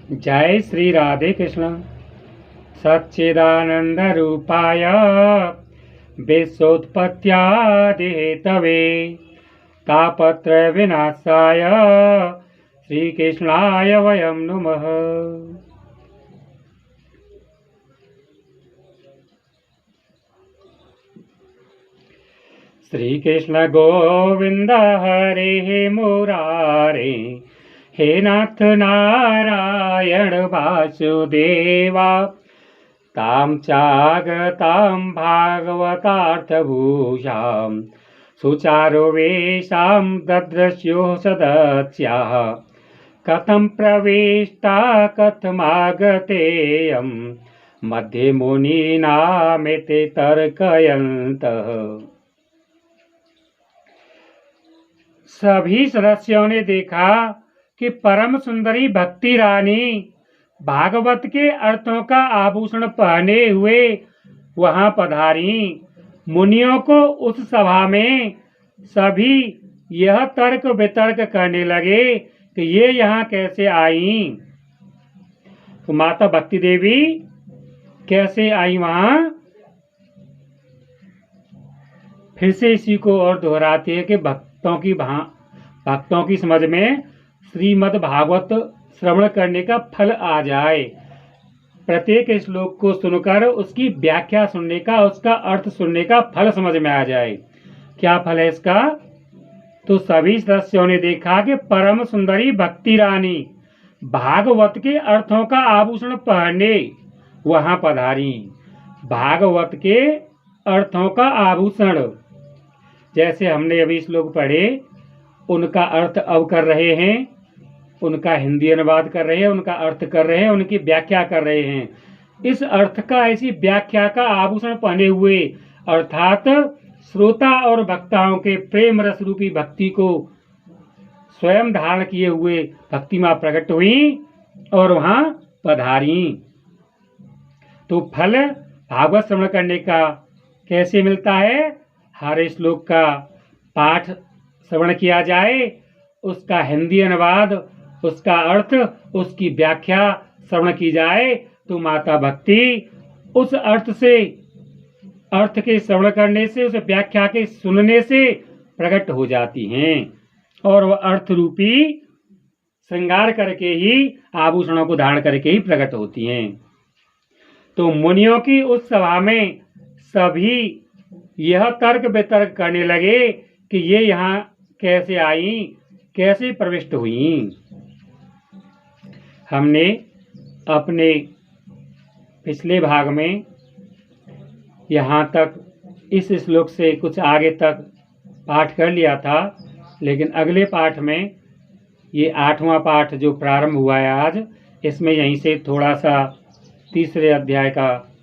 जय श्री राधे कृष्ण। सच्चिदानंद रूपाय विश्वोत्पत्त्यादिहेतवे तापत्रय विनाशाय श्री कृष्णाय वयं नुमः। श्री कृष्ण गोविंद हरे मुरारे, हे नाथ नारायण वासुदेवा, तां चागतां भागवतार्थभूषां सुचारुवेषां ददृश्यो सदस्याः। कथं प्रविष्टा कथमागतेयं मध्ये मुनीनामेते तर्कयन्तः। सभी सदस्यों ने देखा कि परम सुंदरी भक्ति रानी भागवत के अर्थों का आभूषण पहने हुए वहां पधारी। मुनियों को उस सभा में सभी यह तर्क वितर्क करने लगे कि ये यहाँ कैसे आई। तो माता भक्ति देवी कैसे आई वहां। फिर से इसी को और दोहराते हैं कि भक्तों की समझ में श्रीमद् भागवत श्रवण करने का फल आ जाए। प्रत्येक श्लोक को सुनकर उसकी व्याख्या सुनने का, उसका अर्थ सुनने का फल समझ में आ जाए। क्या फल है इसका? तो सभी सदस्यों ने देखा कि परम सुंदरी भक्ति रानी भागवत के अर्थों का आभूषण पहने वहां पधारी। भागवत के अर्थों का आभूषण, जैसे हमने अभी श्लोक पढ़े, उनका अर्थ अब कर रहे हैं, उनका हिंदी अनुवाद कर रहे हैं, उनका अर्थ कर रहे हैं, उनकी व्याख्या कर रहे हैं। इस अर्थ का, ऐसी व्याख्या का आभूषण पहने हुए, अर्थात श्रोता और वक्ताओं के प्रेम रस रूपी भक्ति को स्वयं धारण किए हुए भक्ति मां प्रकट हुई और वहां पधारी। तो फल भागवत श्रवण करने का कैसे मिलता है? हर श्लोक का पाठ श्रवण किया जाए, उसका हिंदी अनुवाद, उसका अर्थ, उसकी व्याख्या श्रवण की जाए, तो माता भक्ति उस अर्थ के श्रवण करने से, उस व्याख्या के सुनने से प्रकट हो जाती हैं और वह अर्थ रूपी श्रृंगार करके ही, आभूषणों को धारण करके ही प्रकट होती हैं। तो मुनियों की उस सभा में सभी यह तर्क वितर्क करने लगे कि ये यहाँ कैसे आई, कैसे प्रविष्ट हुई। हमने अपने पिछले भाग में यहाँ तक इस श्लोक से कुछ आगे तक पाठ कर लिया था, लेकिन अगले पाठ में, ये 8वां पाठ जो प्रारंभ हुआ है आज, इसमें यहीं से थोड़ा सा तीसरे अध्याय का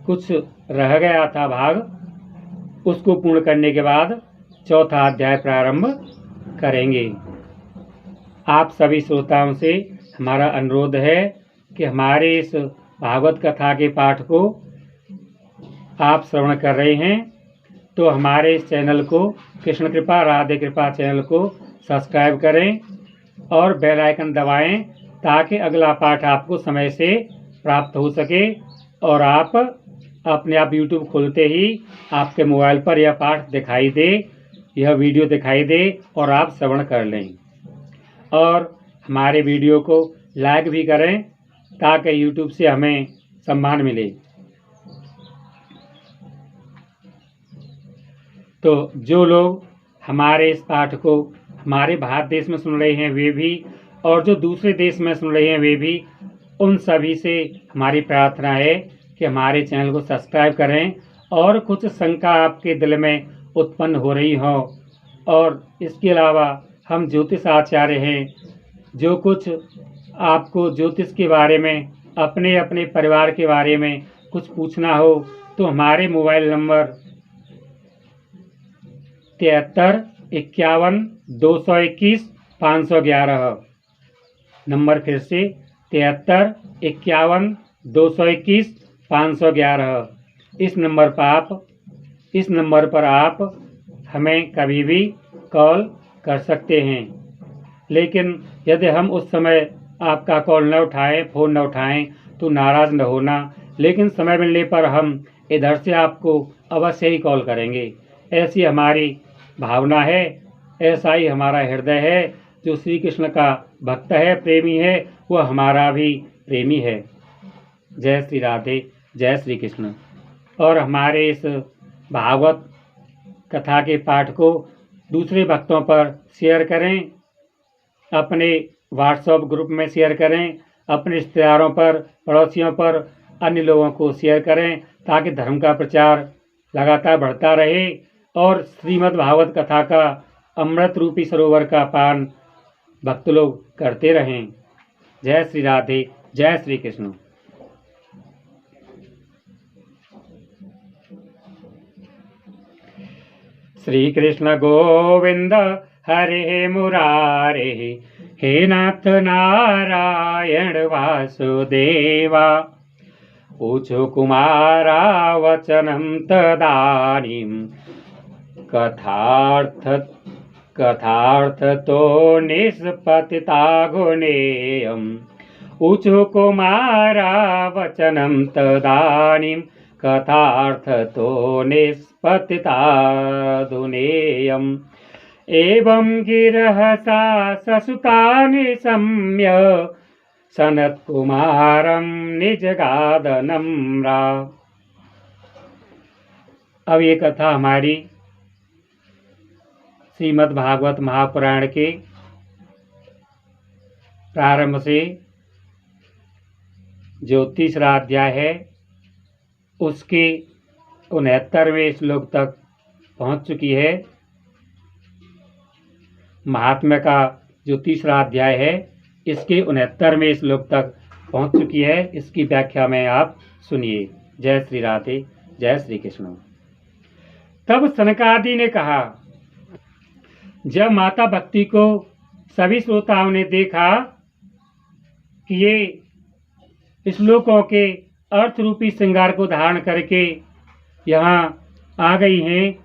कुछ रह गया था भाग, उसको पूर्ण करने के बाद चौथा अध्याय प्रारंभ करेंगे। आप सभी श्रोताओं से हमारा अनुरोध है कि हमारे इस भागवत कथा के पाठ को आप श्रवण कर रहे हैं तो हमारे इस चैनल को, कृष्ण कृपा राधे कृपा चैनल को सब्सक्राइब करें और बेल आइकन दबाएं, ताकि अगला पाठ आपको समय से प्राप्त हो सके और आप अपने आप YouTube खोलते ही आपके मोबाइल पर यह पाठ दिखाई दे, यह वीडियो दिखाई दे और आप श्रवण कर लें। और हमारे वीडियो को लाइक भी करें ताकि YouTube से हमें सम्मान मिले। तो जो लोग हमारे इस पाठ को हमारे भारत देश में सुन रहे हैं वे भी, और जो दूसरे देश में सुन रहे हैं वे भी, उन सभी से हमारी प्रार्थना है कि हमारे चैनल को सब्सक्राइब करें। और कुछ शंका आपके दिल में उत्पन्न हो रही हो, और इसके अलावा हम ज्योतिष आचार्य हैं, जो कुछ आपको ज्योतिष के बारे में, अपने अपने परिवार के बारे में कुछ पूछना हो, तो हमारे मोबाइल नंबर 73 51 221 511, नंबर फिर से 73 51 221 511, इस नंबर पर आप हमें कभी भी कॉल कर सकते हैं। लेकिन यदि हम उस समय आपका कॉल न उठाएं, फ़ोन न उठाएं तो नाराज़ न होना, लेकिन समय मिलने पर हम इधर से आपको अवश्य ही कॉल करेंगे। ऐसी हमारी भावना है, ऐसा ही हमारा हृदय है। जो श्री कृष्ण का भक्त है, प्रेमी है, वह हमारा भी प्रेमी है। जय श्री राधे, जय श्री कृष्ण। और हमारे इस भागवत कथा के पाठ को दूसरे भक्तों पर शेयर करें, अपने व्हाट्सएप ग्रुप में शेयर करें, अपने रिश्तेदारों पर, पड़ोसियों पर, अन्य लोगों को शेयर करें, ताकि धर्म का प्रचार लगातार बढ़ता रहे और श्रीमद् भागवत कथा का अमृत रूपी सरोवर का पान भक्त लोग करते रहें। जय श्री राधे, जय श्री कृष्ण। श्री कृष्ण गोविंद हरे मुरारे, हे नाथ नारायण वासुदेवा। ऊचु कुमारा वचनं तदानीं, कथार्थ तो निष्पतिता गुणेयम्। ऊचु कुमारा वचनं तदानीं, कथार्थ तो निष्पतिता दुनेयम्। एवं गिरहसा ससुतानि सम्य, सनत्कुमारं निजगादनम्रा। अब ये कथा हमारी श्रीमद् भागवत महापुराण के प्रारंभ से जो तीसरा अध्याय है उसके 69वें श्लोक तक पहुंच चुकी है। महात्म्य का जो तीसरा अध्याय है इसके 69वें श्लोक तक पहुंच चुकी है। इसकी व्याख्या में आप सुनिए। जय श्री राधे, जय श्री कृष्ण। तब सनकादि ने कहा, जब माता भक्ति को सभी श्रोताओं ने देखा कि ये श्लोकों के अर्थ रूपी श्रृंगार को धारण करके यहाँ आ गई हैं,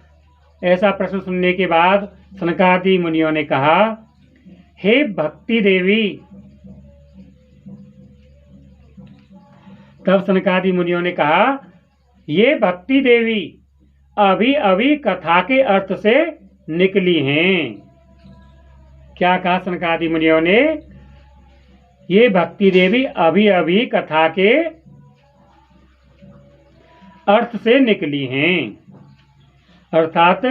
ऐसा प्रश्न सुनने के बाद सनकादि मुनियों ने कहा, हे भक्ति देवी। तब सनकादि मुनियों ने कहा, ये भक्ति देवी अभी अभी कथा के अर्थ से निकली हैं। क्या कहा सनकादि मुनियों ने? ये भक्ति देवी अभी अभी कथा के अर्थ से निकली हैं। अर्थात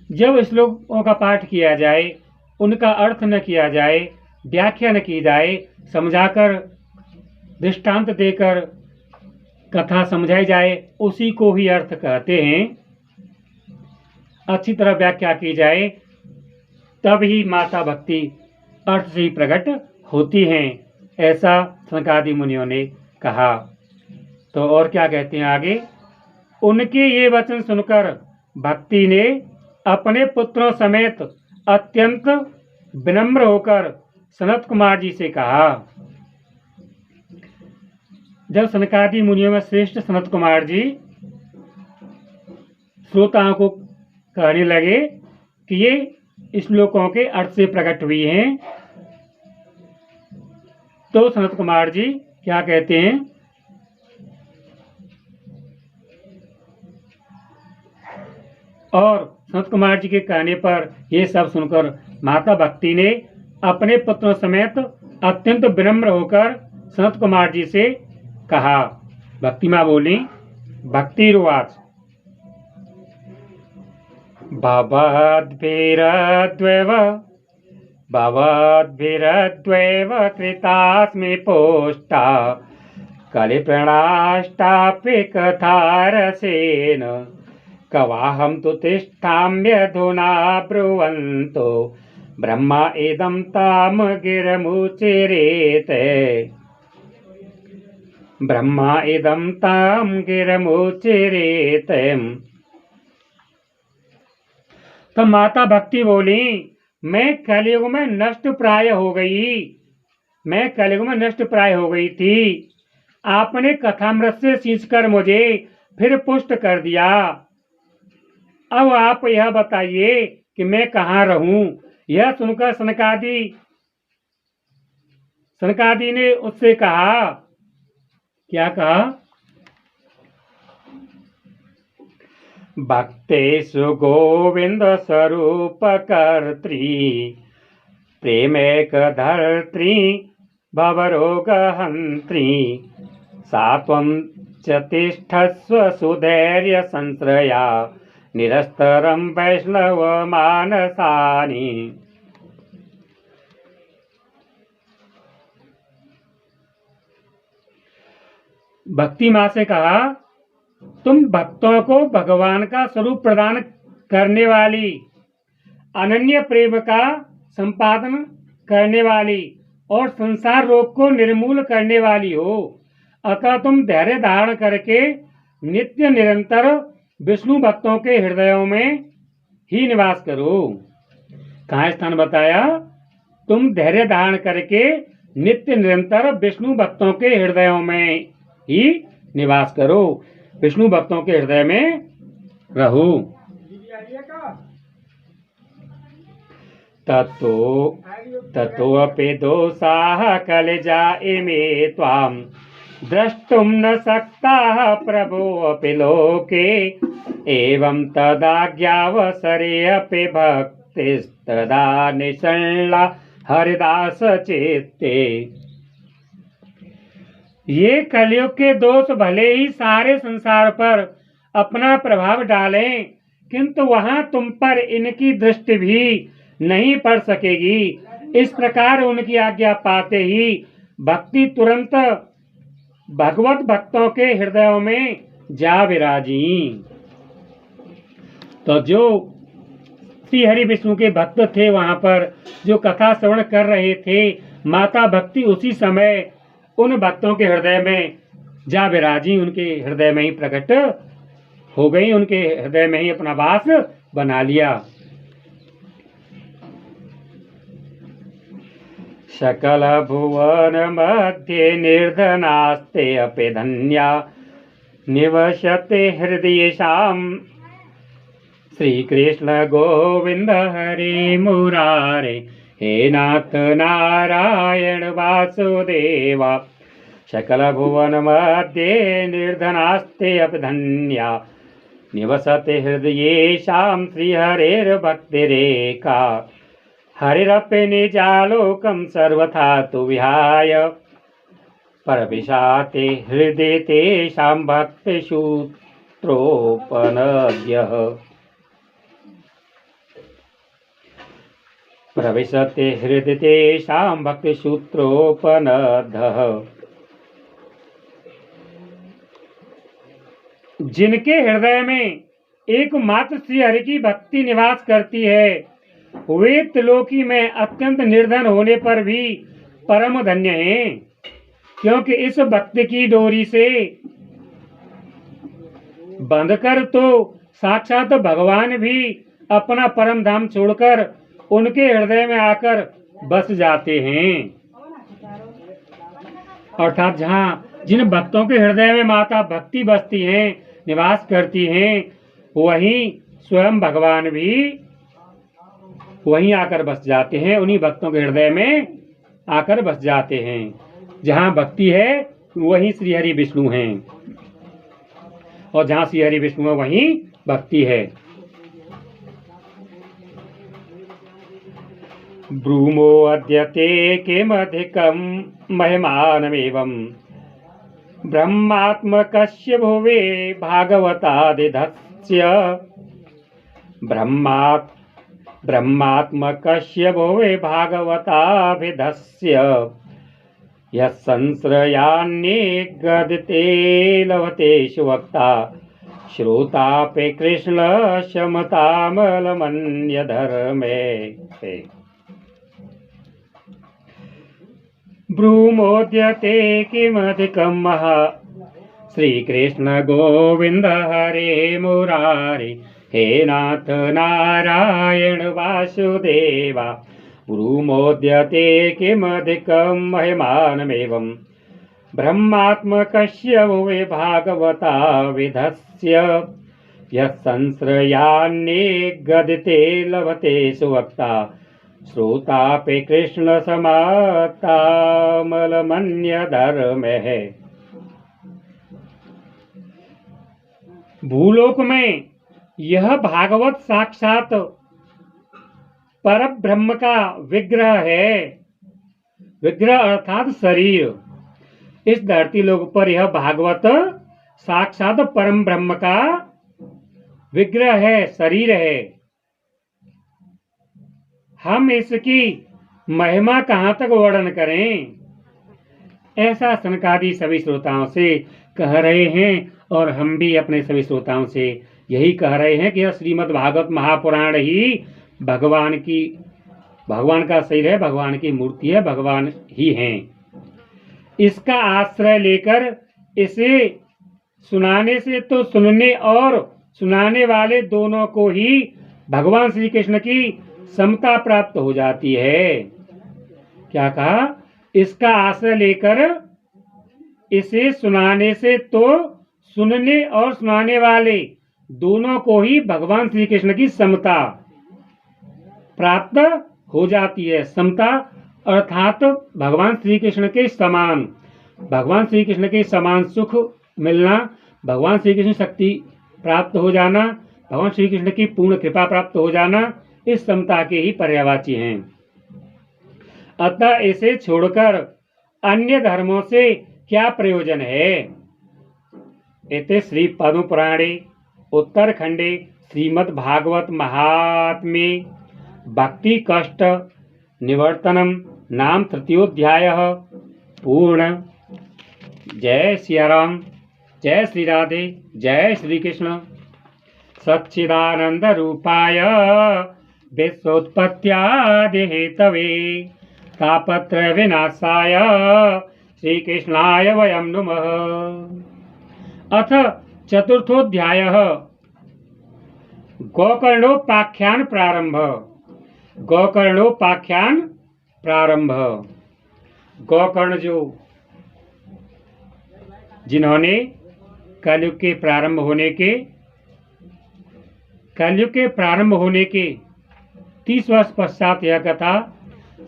जब श्लोकों का पाठ किया जाए, उनका अर्थ न किया जाए, व्याख्या न की जाए, समझाकर दृष्टांत देकर कथा समझाई जाए, उसी को ही अर्थ कहते हैं। अच्छी तरह व्याख्या की जाए तब ही माता भक्ति अर्थ से ही प्रकट होती हैं, ऐसा सनकादि मुनियों ने कहा। तो और क्या कहते हैं आगे? उनके ये वचन सुनकर भक्ति ने अपने पुत्रों समेत अत्यंत विनम्र होकर सनत कुमार जी से कहा। जब सनकादि मुनियों में श्रेष्ठ सनत कुमार जी श्रोताओं को कहने लगे कि ये श्लोकों के अर्थ से प्रकट हुई हैं, तो सनत कुमार जी क्या कहते हैं? और सनत कुमार जी के कहने पर ये सब सुनकर माता भक्ति ने अपने पुत्रों समेत अत्यंत विनम्र होकर सनत कुमार जी से कहा। भक्ति माँ बोली, भक्तिरुवाच, भवद्भिरद्वैव कृतास्मि पोष्टा, कलिप्रणाष्टापि कथारसेन, कवाहं तु तिष्ठाम्यधुना ब्रुवन्तो, ब्रह्मा इदं ताम गिरमुचिरेते, ब्रह्मा इदं ताम गिरमुचिरेते। तो माता भक्ति बोली, मैं कलयुग में नष्ट प्राय हो गई थी। आपने कथामृत से सींचकर मुझे फिर पुष्ट कर दिया। अब आप यह बताइए कि मैं कहाँ रहूं? यह सुनकर सनकादि ने उससे कहा, क्या कहा? भक्तेषु गोविंद स्वरूप कर्त्री प्रेमैक धर्त्री भवरोग हंत्री सात्वं च तिष्ठस्व सुधैर्य संश्रया निरस्तरं वैष्णव मानसानि। भक्ति माँ से कहा, तुम भक्तों को भगवान का स्वरूप प्रदान करने वाली, अनन्य प्रेम का संपादन करने वाली और संसार रोग को निर्मूल करने वाली हो। अतः तुम धैर्य धारण करके नित्य निरंतर विष्णु भक्तों के हृदयों में ही निवास करो। कहाँ स्थान बताया? तुम धैर्य धारण करके नित्य निरंतर विष्णु भक्तों के हृदयों में ही निवास करो, विष्णु भक्तों के हृदय में रहो। ततोऽपि दोषाः कलिजाइमे त्वां द्रष्टुं न शक्ताः प्रभोऽपि लोके एवं तदाज्ञावसरे अपि भक्तिस्तदा निषण्णा हरिदास चित्ते। ये कलयुग के दोष भले ही सारे संसार पर अपना प्रभाव डालें, किंतु वहां तुम पर इनकी दृष्टि भी नहीं पड़ सकेगी। इस प्रकार उनकी आज्ञा पाते ही भक्ति तुरंत भगवत भक्तों के हृदयों में जा विराजी। तो जो श्री हरि विष्णु के भक्त थे, वहां पर जो कथा श्रवण कर रहे थे, माता भक्ति उसी समय उन भक्तों के हृदय में जा विराजी, उनके हृदय में ही प्रकट हो गई, उनके हृदय में ही अपना वास बना लिया। सकल भुवन मध्ये निर्धनास्ते अपि धन्या निवसते हृदयेषाम् श्री कृष्ण गोविंद हरे मुरारे हे नाथ नारायण वासुदेवा। सकल भुवन मध्ये निर्धनास्ते अपि धन्या निवसते हृदयेषां श्रीहरेर्भक्तिरेका। हरिरपि निजालोकं सर्वथा तु विहाय परविशाते हृदये तेषां भक्तिसूत्रोपनद्यः। प्रविशते हृदये तेषां भक्तिसूत्रोपनद्यः। जिनके हृदय में एकमात्र श्री हरि की भक्ति निवास करती है, वे त्रिलोकी में अत्यंत निर्धन होने पर भी परम धन्य हैं, क्योंकि इस भक्ति की डोरी से बंधकर तो साक्षात भगवान भी अपना परम धाम छोड़कर उनके हृदय में आकर बस जाते हैं। अर्थात जहाँ जिन भक्तों के हृदय में माता भक्ति बसती हैं, निवास करती हैं, वहीं स्वयं भगवान भी वहीं आकर बस जाते हैं, उन्हीं भक्तों के हृदय में आकर बस जाते हैं। जहाँ भक्ति है वहीं श्री हरि विष्णु हैं, और जहाँ श्री हरि विष्णु है वहीं भक्ति है। ब्रूमो अद्यते किमधिकं महिमानमेवं ब्रह्मात्मकस्य भुवे भागवतादिधस्य। ब्रह्मात्मकस्य भुवे भागवताभिधस्य यः संश्रयान्निगदिते लभतेषु वक्ता श्रोतापि कृष्ण शमतामलमन्यधर्मे। ब्रूमोद्यते किमधिकं महा श्रीकृष्ण गोविंद हरे मुरारे हे नाथ नारायण वासुदेवा। ब्रूमोद्यते किमधिकं महिमानमेवं ब्रह्मात्मकस्य भुवे भागवताविधस्य यः संश्रयान्निगदिते लभते सुवक्ता श्रोतापि कृष्ण समातामलमन्य धर्म है। भूलोक में यह भागवत साक्षात पर ब्रह्म का विग्रह है। विग्रह अर्थात शरीर। इस धरती लोक पर यह भागवत साक्षात परम ब्रह्म का विग्रह है, शरीर है। हम इसकी महिमा कहाँ तक वर्णन करें, ऐसा सनकादि सभी श्रोताओं से कह रहे हैं। और हम भी अपने सभी श्रोताओं से यही कह रहे हैं कि यह श्रीमद् भागवत महापुराण ही भगवान का शरीर है, भगवान की मूर्ति है, भगवान ही हैं। इसका आश्रय लेकर इसे सुनाने से तो सुनने और सुनाने वाले दोनों को ही भगवान श्री कृष्ण की समता प्राप्त हो जाती है। क्या कहा? इसका आश्रय लेकर इसे सुनाने से तो सुनने और सुनाने वाले दोनों को ही भगवान श्री कृष्ण की समता प्राप्त हो जाती है। समता अर्थात भगवान श्री कृष्ण के समान, भगवान श्री कृष्ण के समान सुख मिलना, भगवान श्री कृष्ण शक्ति प्राप्त हो जाना, भगवान श्री कृष्ण की पूर्ण कृपा प्राप्त हो जाना, इस समता के ही पर्यायवाची हैं। अतः इसे छोड़कर अन्य धर्मों से क्या प्रयोजन है। एते श्री पद्म पुराणे उत्तरखंडे श्रीमद् भागवत महात्म्ये भक्ति कष्ट निवर्तनम नाम तृतीयोध्यायः पूर्ण। जय सिया राम, जय श्री राधे, जय श्री कृष्ण। सच्चिदानंद रूपाय विश्वोत्पत्त्यादि हेतवे तापत्रय विनाशाय श्री कृष्णाय वयं नुमः। अथ चतुर्थोध्यायः गोकर्णोपाख्यान प्रारंभ। गोकर्णोपाख्यान प्रारंभ। गोकर्ण जिन्होंने कलयुग के प्रारंभ होने के 30 वर्ष पश्चात यह कथा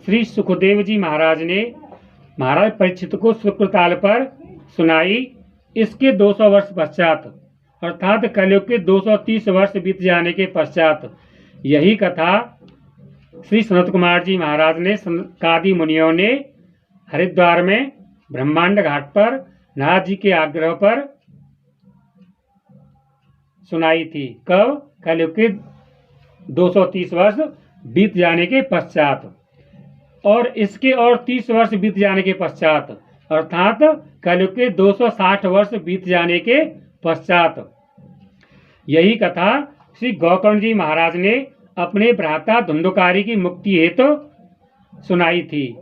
श्री सुखदेव जी महाराज ने महाराज परीक्षित को शुक्रताल पर सुनाई। इसके 200 वर्ष पश्चात अर्थात कलयुग के 230 वर्ष बीत जाने के पश्चात यही कथा श्री सनत कुमार जी महाराज ने सनकादि मुनियों ने हरिद्वार में ब्रह्मांड घाट पर नारद जी के आग्रह पर सुनाई थी। कब? कलयुग के 230 वर्ष बीत जाने के पश्चात। और इसके और 30 वर्ष बीत जाने के पश्चात अर्थात कलयुग के 260 वर्ष बीत जाने के पश्चात यही कथा श्री गोकर्ण जी महाराज ने अपने भ्राता धुंधुकारी की मुक्ति हेतु सुनाई थी।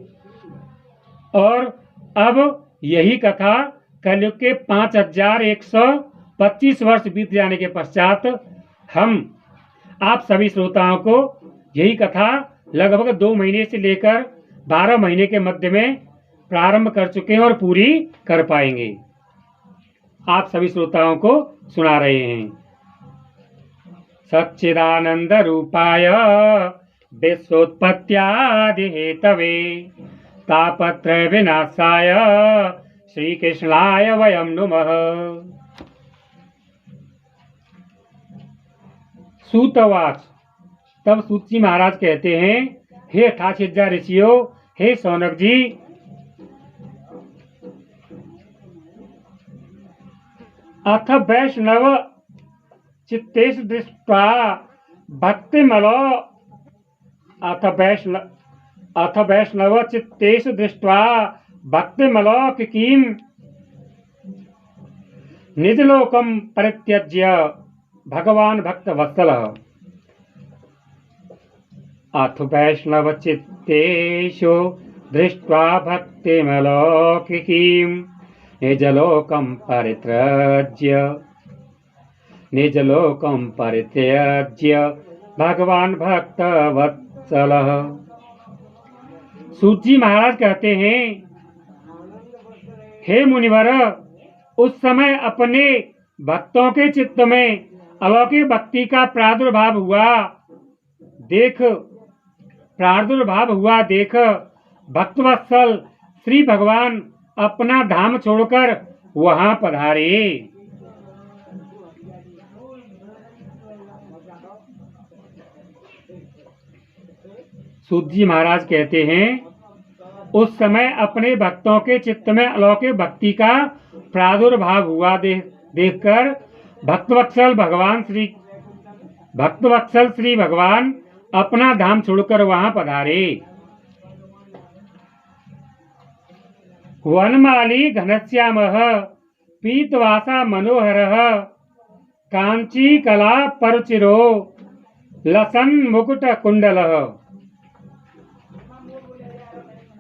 और अब यही कथा कलयुग के 5125 वर्ष बीत जाने के पश्चात हम आप सभी श्रोताओं को यही कथा लगभग 2 महीने से लेकर 12 महीने के मध्य में प्रारंभ कर चुके हैं और पूरी कर पाएंगे। आप सभी श्रोताओं को सुना रहे हैं। सच्चिदानंद रूपाय विश्वोत्पत्त्यादि हेतवे तापत्रय विनाशाय श्री कृष्णाय वयं नुमः। सूतवाच। तब सूत जी महाराज कहते हैं, हे 88,000 ऋषियों, हे शौनक जी, अथ वैष्णव चित्तेश दृष्ट्वा भक्तिमलो अथ वैष्णव चित्तेश दृष्ट्वा भक्तिमलौकिकीं निजलोकं परित्यज्य भगवान भक्तवत्सलः। अथ वैष्णव चित्तेषु दृष्ट्वा भक्तिमलौकिकीं निजलोकं परित्यज्य भगवान भक्तवत्सलः। सूत जी महाराज कहते हैं, हे मुनिवर, उस समय अपने भक्तों के चित्त में अलौकिक भक्ति का प्रादुर्भाव हुआ। देख, प्रादुर्भाव हुआ देख भक्तवत्सल श्री भगवान अपना धाम छोड़कर वहां पधारे। सूत जी महाराज कहते हैं, उस समय अपने भक्तों के चित्त में अलौकिक भक्ति का प्रादुर्भाव हुआ देखकर भक्तवत्सल श्री भगवान अपना धाम छोड़कर वहां पधारे। वनमाली घनश्यामः पीतवासा मनोहरः कांची कला परचिरो लसन मुकुट कुंडलः।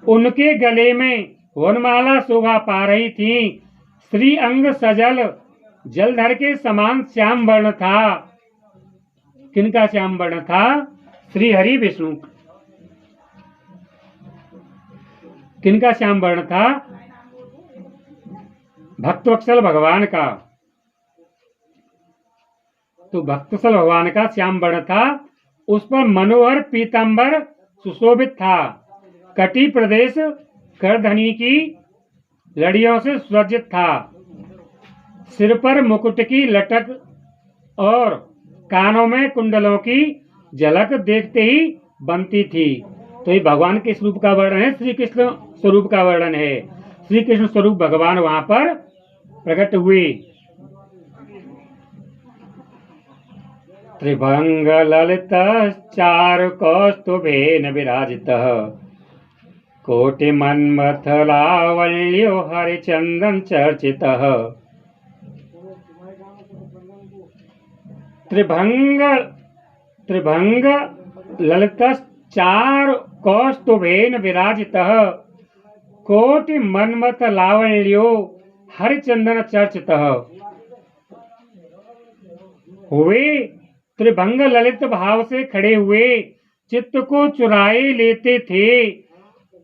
उनके गले में वनमाला शोभा पा रही थी। श्री अंग सजल जलधर के समान श्याम वर्ण था। किनका श्याम वर्ण था? श्री हरि विष्णु। किनका श्याम वर्ण था? भक्तवत्सल भगवान का। तो भक्तवत्सल भगवान का श्याम वर्ण था। उस पर मनोहर पीतांबर सुशोभित था। कटी प्रदेश करधनी की लड़ियों से सुसज्जित था। सिर पर मुकुट की लटक और कानों में कुंडलों की झलक देखते ही बनती थी। तो ये भगवान के स्वरूप का वर्णन है, श्री कृष्ण स्वरूप का वर्णन है। श्री कृष्ण स्वरूप भगवान वहां पर प्रकट हुए। त्रिभंग ललित चारु कौस्तुभेन विराजितः कोटि मन्मथ लावण्यो हरिचंदन चर्चितः। त्रिभंग ललित चारु कौस्तुभेन विराजितः कोटि मन्मथ लावण्यो हरिचंदन चर्चितः। हुए त्रिभंग ललित भाव से खड़े हुए चित्त को चुराए लेते थे।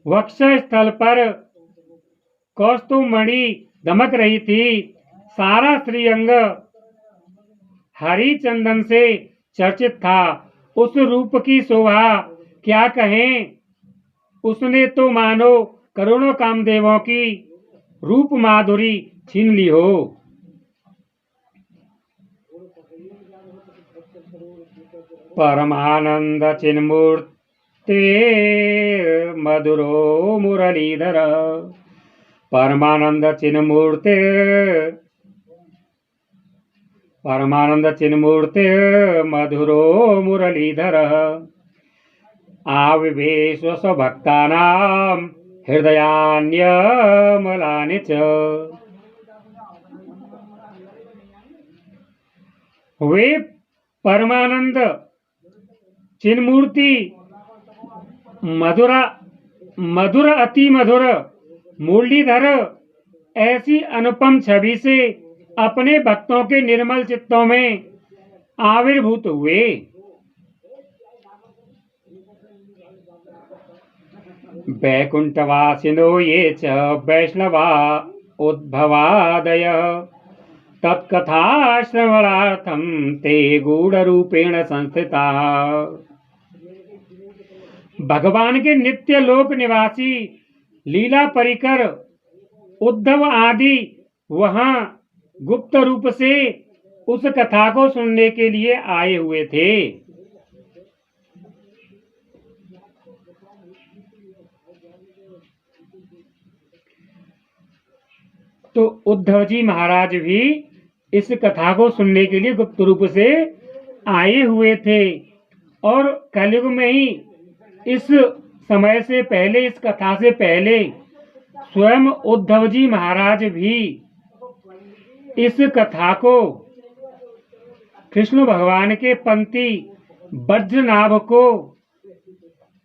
वक्ष स्थल पर कौस्तुभमणि दमक रही थी। सारा श्रीअंग हरि चंदन से चर्चित था। उस रूप की शोभा क्या कहें। उसने तो मानो करोड़ों कामदेवों की रूप माधुरी छीन ली हो। परमानंद चिन्मूर्ते मधुरो मुरलीधर परमानंद चिन्मूर्ते मधुरो मुरलीधर आविवेश स्वभक्तानां हृदयान्यमलानि च। वे परमानंद चिन्मूर्ति मधुर अति मधुर मुरलीधर ऐसी अनुपम छवि से अपने भक्तों के निर्मल चित्तों में आविर्भूत हुए। वैकुंठवासिनो ये च वैष्णवा उद्भवादयः तत्कथा श्रवणार्थं ते गूढ़रूपेण संस्थिताः। भगवान के नित्य लोक निवासी लीला परिकर उद्धव आदि वहां गुप्त रूप से उस कथा को सुनने के लिए आए हुए थे। तो उद्धव जी महाराज भी इस कथा को सुनने के लिए गुप्त रूप से आए हुए थे। और कलयुग में ही इस समय से पहले, इस कथा से पहले स्वयं उद्धव जी महाराज भी इस कथा को कृष्ण भगवान के पंथी वज्रनाभ को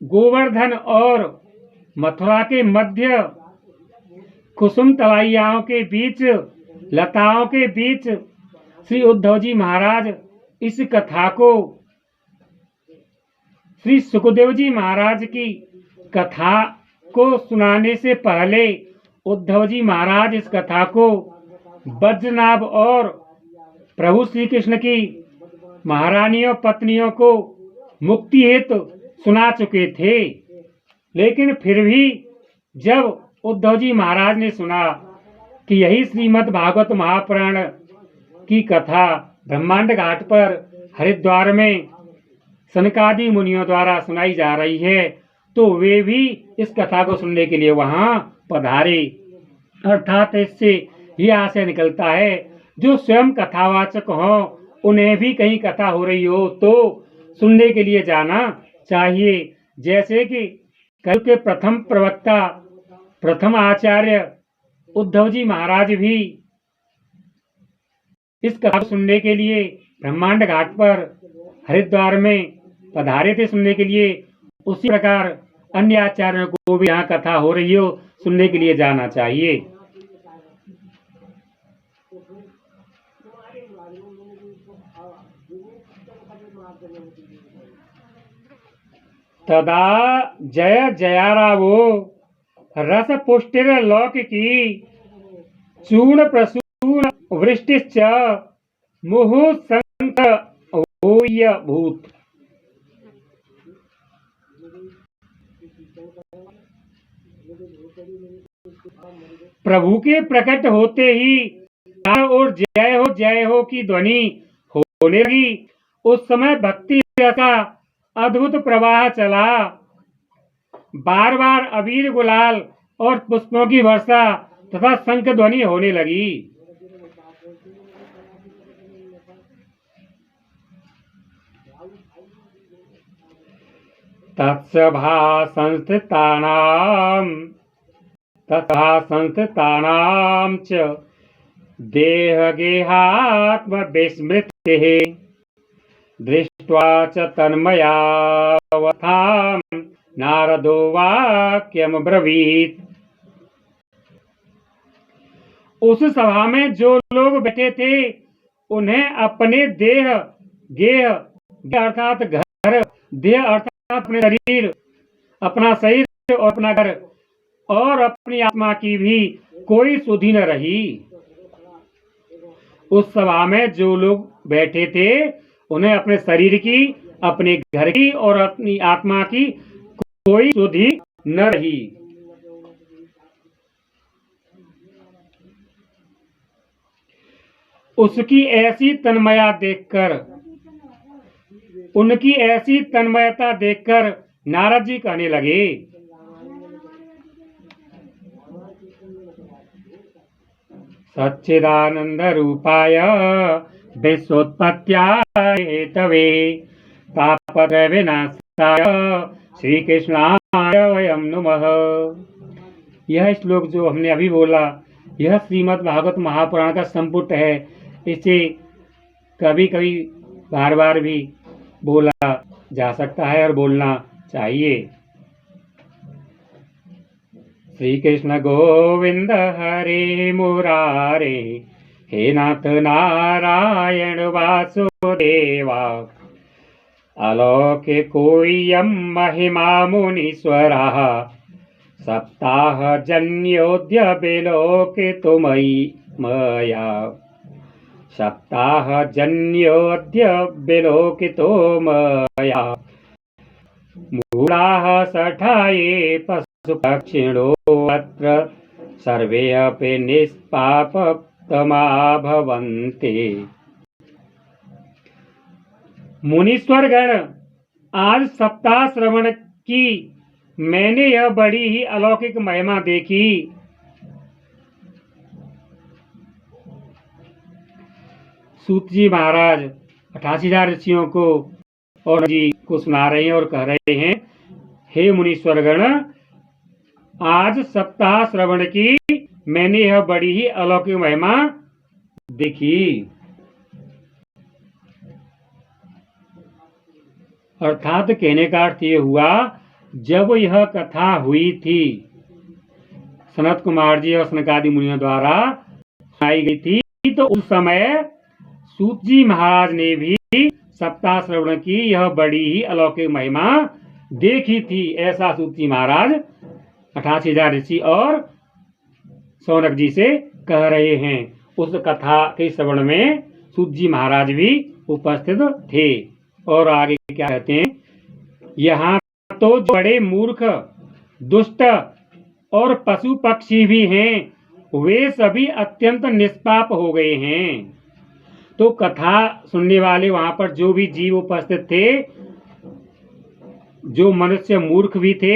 गोवर्धन और मथुरा के मध्य कुसुम तलाइयाओं के बीच, लताओं के बीच श्री उद्धव जी महाराज इस कथा को श्री सुखदेव जी महाराज की कथा को सुनाने से पहले उद्धव जी महाराज इस कथा को वज्रनाभ और प्रभु श्री कृष्ण की महारानियों पत्नियों को मुक्ति हेतु सुना चुके थे। लेकिन फिर भी जब उद्धव जी महाराज ने सुना कि यही श्रीमद् भागवत महापुराण की कथा ब्रह्मांड घाट पर हरिद्वार में सनकादि मुनियों द्वारा सुनाई जा रही है, तो वे भी इस कथा को सुनने के लिए वहां पधारे। अर्थात इससे यह आशय निकलता है, जो स्वयं कथावाचक हो उन्हें भी कहीं कथा हो रही हो तो सुनने के लिए जाना चाहिए। जैसे कि कल के प्रथम प्रवक्ता, प्रथम आचार्य उद्धव जी महाराज भी इस कथा को सुनने के लिए ब्रह्मांड घाट पर हरिद्वार में पधारे थे सुनने के लिए। उसी प्रकार अन्य आचार्यों को भी यहाँ कथा हो रही हो सुनने के लिए जाना चाहिए। तदा जय जयारावो रस पुष्टिर लौकिकी चूर्ण प्रसून वृष्टिश्च मुहुः संत होय भूत। प्रभु के प्रकट होते ही और जय हो की ध्वनि होने लगी। उस समय भक्ति का अद्भुत प्रवाह चला। बार बार अबीर गुलाल और पुष्पों की वर्षा तथा शंख ध्वनि होने लगी। तत्सभा संस्थितानां च देहगेहात्म विस्मृतेः दृष्ट्वा च तन्मयावथां नारदो वाक्यमब्रवीत्। उस सभा में जो लोग बैठे थे उन्हें अपने देह गेह अर्थात घर, देह अर्थात अपने शरीर, अपना शरीर और अपना घर और अपनी आत्मा की भी कोई सुधि न रही। उस सभा में जो लोग बैठे थे उन्हें अपने शरीर की, अपने घर की और अपनी आत्मा की कोई सुधि न रही। उसकी ऐसी तन्मया देखकर, उनकी ऐसी तन्मयता देखकर नारद जी कहने लगे, सच्चिदानंद रूपाय विश्वोत्पत्त्याय हेतवे तापत्रय विनाशाय श्री कृष्णाय वयं नमः। यह श्लोक जो हमने अभी बोला, यह श्रीमद् भागवत महापुराण का संपुट है। इसे कभी कभी बार बार भी बोला जा सकता है और बोलना चाहिए। श्री कृष्ण गोविंद हरे मुरारे हे नाथ नारायण वासुदेवा अलौकिकोऽयं महिमा मुनीश्वरः सप्ताह जन्योऽद्य विलोकितो मया सप्ताह जन्योऽद्य विलोकितो मया मूढाः सठाये पशुपक्षिणो अत्र सर्वे अपि निष्पापतमा भवन्ति। मुनीश्वर गण, आज सप्ताह श्रवण की मैंने यह बड़ी ही अलौकिक महिमा देखी। सूत जी महाराज 88,000 ऋषियों को और जी को सुना रहे हैं और कह रहे हैं, हे मुनीश्वर गण, आज सप्ताह श्रवण की मैंने यह बड़ी ही अलौकिक महिमा देखी। अर्थात कहने का अर्थ ये हुआ, जब यह कथा हुई थी सनत कुमार जी और सनकादि मुनियों द्वारा सुनाई गई थी, तो उस समय सूत जी महाराज ने भी सप्ताह श्रवण की यह बड़ी ही अलौकिक महिमा देखी थी। ऐसा सूत जी महाराज 88,000 ऋषि और सौनक जी से कह रहे हैं। उस कथा के श्रवण में सूत जी महाराज भी उपस्थित थे। और आगे क्या कहते हैं, यहाँ तो जो बड़े मूर्ख, दुष्ट और पशु पक्षी भी हैं, वे सभी अत्यंत निष्पाप हो गए हैं। तो कथा सुनने वाले वहां पर जो भी जीव उपस्थित थे, जो मनुष्य मूर्ख भी थे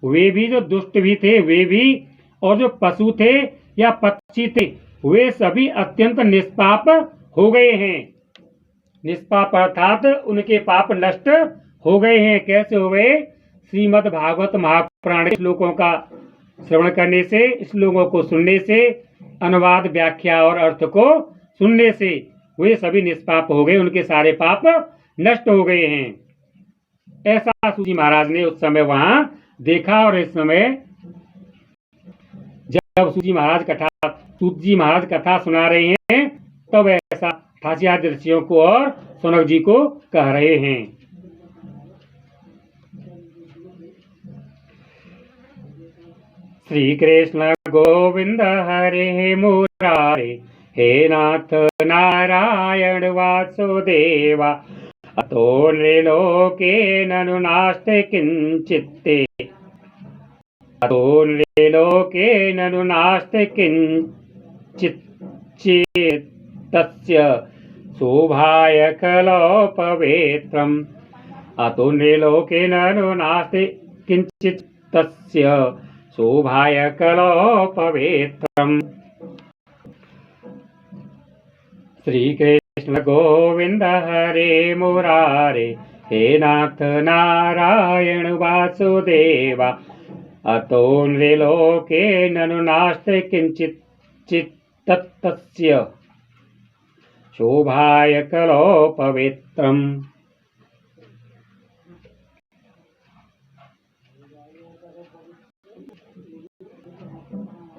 वे भी, जो दुष्ट भी थे वे भी, और जो पशु थे या पक्षी थे वे सभी अत्यंत निष्पाप हो गए हैं। निष्पाप अर्थात उनके पाप नष्ट हो गए हैं। कैसे हो गए? श्रीमद् भागवत महापुराण के श्लोकों का श्रवण करने से, श्लोकों को सुनने से, अनुवाद, व्याख्या और अर्थ को सुनने से वे सभी निष्पाप हो गए, उनके सारे पाप नष्ट हो गए हैं। ऐसा सूत जी महाराज ने उस समय वहां देखा। और इस समय जब सूत जी महाराज कथा सुना रहे हैं, तब ऐसा ठाकुर ऋषियों को और सौनक जी को कह रहे हैं। श्री कृष्ण गोविंद हरे मुरारे, हे नाथ नारायण वासुदेवा, अतो नृलोके ननु नास्ति किंचित्ते, अतो नृलोके ननु नास्ति किंचिच्चित्तस्य शोभाय कलौ पवित्रम्, अतो नृलोके ननु नास्ति किंचित्तस्य शोभाय कलौ पवित्रम्। श्री कृष्ण गोविंद हरे मुरारे, हे नाथ नारायण वासुदेवा, अतो नृलोके ननु नास्ति किंचिच्चित्तस्य शोभाय कलौ पवित्रम्।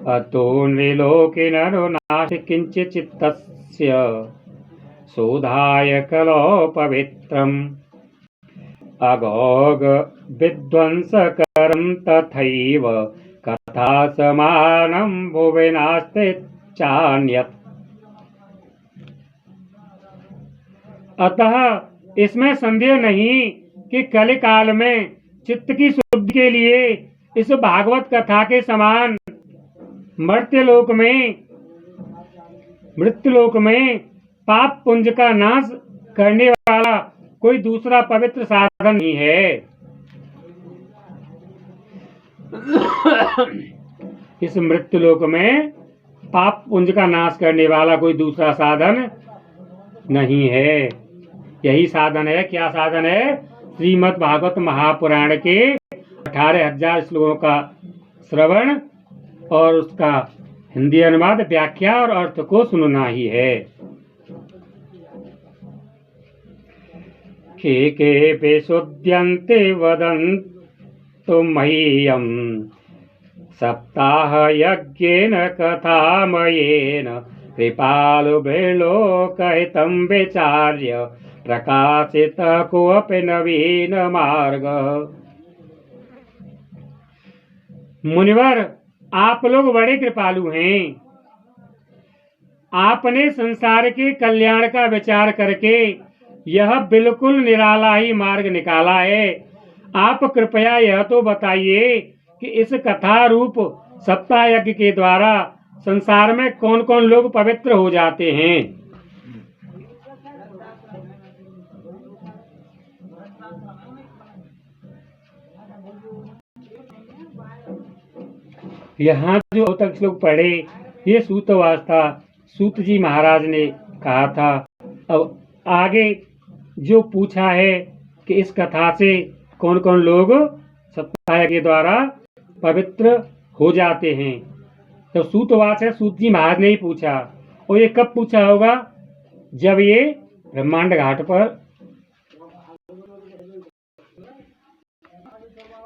अतो नृलोके ननु नास्ति किंचिच्चित्तस्य शोधाय कलौ पवित्रम्। अघोघ विध्वंसकरं तथैव कथा समानं भुवि नास्ति चान्यत्। अतः इसमें संदेह नहीं कि कलिकाल में चित्त की शुद्धि के लिए इस भागवत कथा के समान मृत्युलोक में पाप पुंज का नाश करने वाला कोई दूसरा पवित्र साधन नहीं है। इस मृत्युलोक में पाप पुंज का नाश करने वाला कोई दूसरा साधन नहीं है। यही साधन है। क्या साधन है? श्रीमद् भागवत महापुराण के 18,000 श्लोकों का श्रवण और उसका हिंदी अनुवाद, व्याख्या और अर्थ को सुनना ही है। के विशुद्ध्यन्ते वदन्तु मह्यं सप्ताह यज्ञेन कथामयेन कृपालुभिर्लोकहितं विचार्य प्रकाशित कोऽपि नवीन मार्ग। मुनिवर, आप लोग बड़े कृपालु हैं। आपने संसार के कल्याण का विचार करके यह बिल्कुल निराला ही मार्ग निकाला है। आप कृपया यह तो बताइए कि इस कथा रूप सप्ताह यज्ञ के द्वारा संसार में कौन कौन लोग पवित्र हो जाते हैं। यहाँ जो तक श्लोक पढ़े ये सूतवास्ता सूत जी महाराज ने कहा था। अब आगे जो पूछा है कि इस कथा से कौन कौन लोग सप्ताह के द्वारा पवित्र हो जाते हैं, तो सूतवास है, सूत जी महाराज ने ही पूछा। और ये कब पूछा होगा? जब ये ब्रह्मांड घाट पर,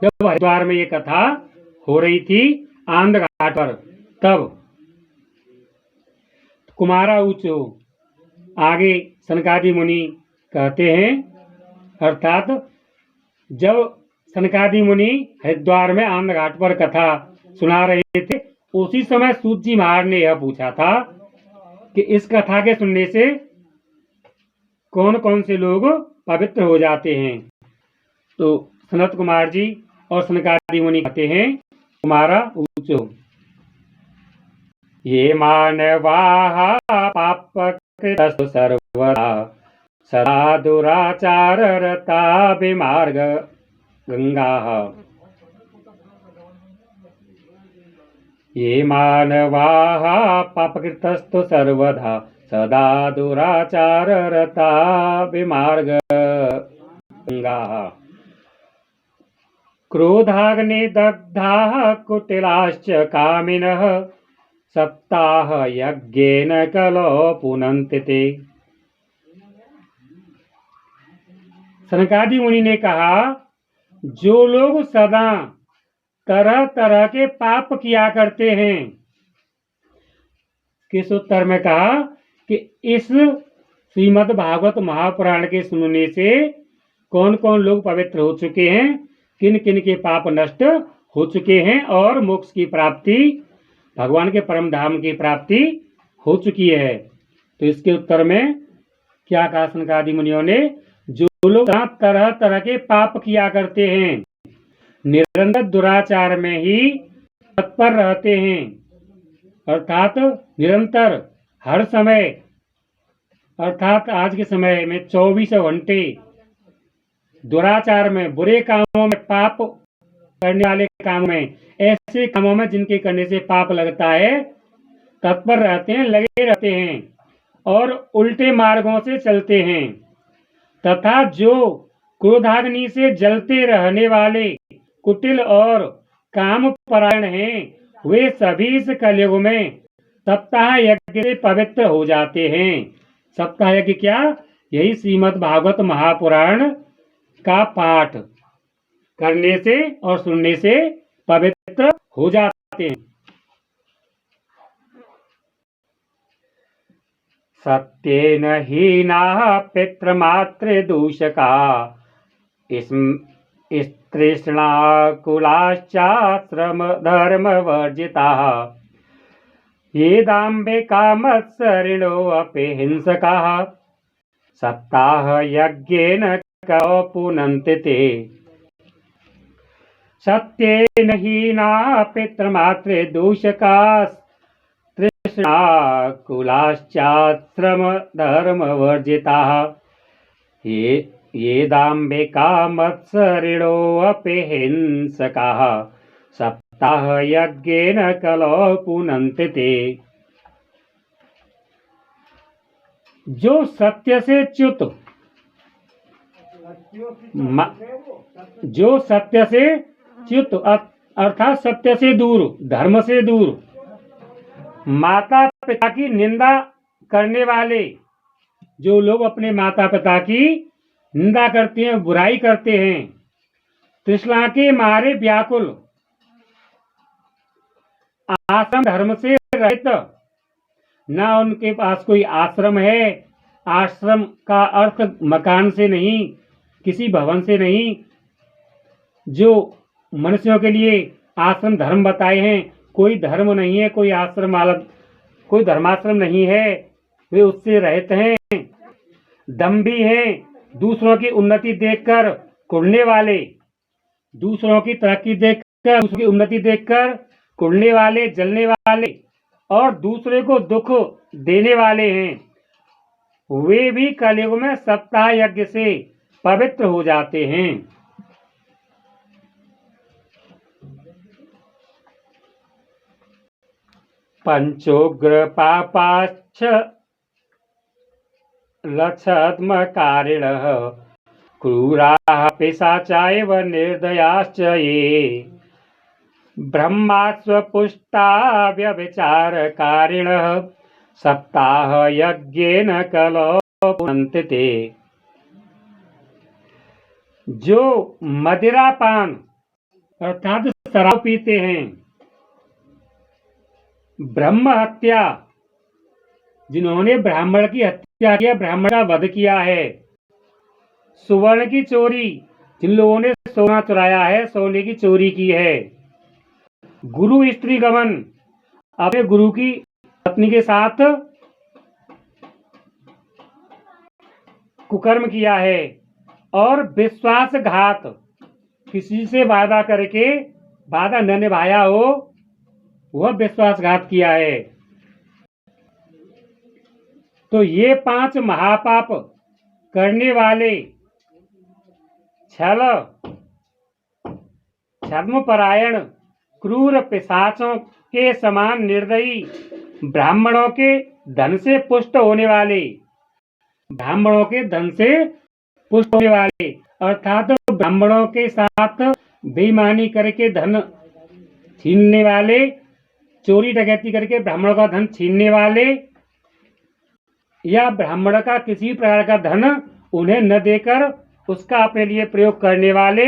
जब हरिद्वार में ये कथा हो रही थी आंध्र घाट पर, तब कुमारा ऊंचो। आगे सनकादि मुनि कहते हैं, अर्थात जब सनकादि मुनि हरिद्वार में आंध्र घाट पर कथा सुना रहे थे, उसी समय सूत जी महाराज ने यह पूछा था कि इस कथा के सुनने से कौन कौन से लोग पवित्र हो जाते हैं। तो सनत कुमार जी और सनकादि मुनि कहते हैं, तुम्हारा ऊंचो। ये मानवाः पापकृतस्तु सर्वदा सदा दुराचाररता विमार्ग गंगाः। ये मानवाः पापकृतस्तु सर्वदा सदा दुराचाररता विमार्ग गंगाः। क्रोधाग्नि दग्धाः कुटिलाश्च कामिनः सप्ताह यज्ञेन कलो पुनन्ति ते। सनकादि मुनि ने कहा, जो लोग सदा तरह तरह के पाप किया करते हैं, किस उत्तर में कहा कि इस श्रीमद् भागवत महापुराण के सुनने से कौन कौन लोग पवित्र हो चुके हैं, किन किन के पाप नष्ट हो चुके हैं और मोक्ष की प्राप्ति, भगवान के परम धाम की प्राप्ति हो चुकी है। तो इसके उत्तर में क्या कहा सनकादि मुनियों ने, जो लोग तरह तरह के पाप किया करते हैं, निरंतर दुराचार में ही तत्पर रहते हैं, अर्थात निरंतर हर समय, अर्थात आज के समय में 24 घंटे दुराचार में, बुरे कामों में, पाप करने वाले कामों में, ऐसे कामों में जिनके करने से पाप लगता है, तत्पर रहते हैं, लगे रहते हैं और उल्टे मार्गों से चलते हैं। तथा जो क्रोधाग्नि से जलते रहने वाले कुटिल और काम परायण हैं, वे सभी इस कलयुग में सप्ताह यज्ञ से पवित्र हो जाते हैं। सप्ताह यज्ञ क्या? यही श्रीमद् भागवत महापुराण का पाठ करने से और सुनने से पवित्र हो जाते हैं। सत्येन हीनाः पितृमातृ दूषका स्त्रीष्णाकुलाश्चाश्रम धर्म वर्जिताः ये दाम्भिका मत्सरिणो अपि हिंसकाः सप्ताह यज्ञेन कौ पुनन्ति ते। सत्येन हीनाः पितृमातृ दूषका तृष्णाकुलाश्चाश्रम धर्म वर्जिताः ये दाम्भिका मत्सरिणो अपि हिंसकाः सप्ताह यज्ञेन कलौ पुनन्ति ते। जो सत्य से च्युत, जो सत्य से च्युत अर्थात सत्य से दूर, धर्म से दूर, माता पिता की निंदा करने वाले, जो लोग अपने माता पिता की निंदा करते हैं, बुराई करते हैं, तृष्णा के मारे व्याकुल, आश्रम धर्म से रहित, ना उनके पास कोई आश्रम है, आश्रम का अर्थ मकान से नहीं, किसी भवन से नहीं, जो मनुष्यों के लिए आश्रम धर्म बताए हैं, कोई धर्म नहीं है, कोई आश्रम वाला, कोई धर्माश्रम नहीं है, वे उससे रहित हैं, दंभी हैं, दूसरों की उन्नति देखकर कुढ़ने वाले, दूसरों की तरक्की देखकर, दूसरों की उन्नति देखकर कुढ़ने वाले, जलने वाले और दूसरे को दुख देने वाले हैं, वे भी कलयुग में सप्ताह यज्ञ से पवित्र हो जाते हैं। पंचोग्र पापाश्च लक्षत्मकारिणः क्रूराः पिशाचाएव निर्दयाश्च ये ब्रह्मास्वपुष्टा व्यभिचारकारिणः सप्ताह यज्ञेन कलौ पुनन्ति ते। जो मदिरापान अर्थात शराब पीते हैं, ब्रह्म हत्या, जिन्होंने ब्राह्मण की हत्या किया, ब्राह्मण का वध किया है, सुवर्ण की चोरी, जिन लोगों ने सोना चुराया है, सोने की चोरी की है, गुरु स्त्री गमन, अपने गुरु की पत्नी के साथ कुकर्म किया है, और विश्वासघात, किसी से वादा करके वादा न निभाया हो वह विश्वासघात किया है। तो ये 5 महापाप करने वाले छल, छद्मपरायण, क्रूर पिशाचों के समान निर्दयी, ब्राह्मणों के धन से पुष्ट होने वाले, ब्राह्मणों के धन से पुष्ट होने वाले अर्थात ब्राह्मणों के साथ बेईमानी करके धन छीनने वाले, चोरी डकैती करके ब्राह्मणों का धन छीनने वाले या ब्राह्मण का किसी प्रकार का धन उन्हें न देकर उसका अपने लिए प्रयोग करने वाले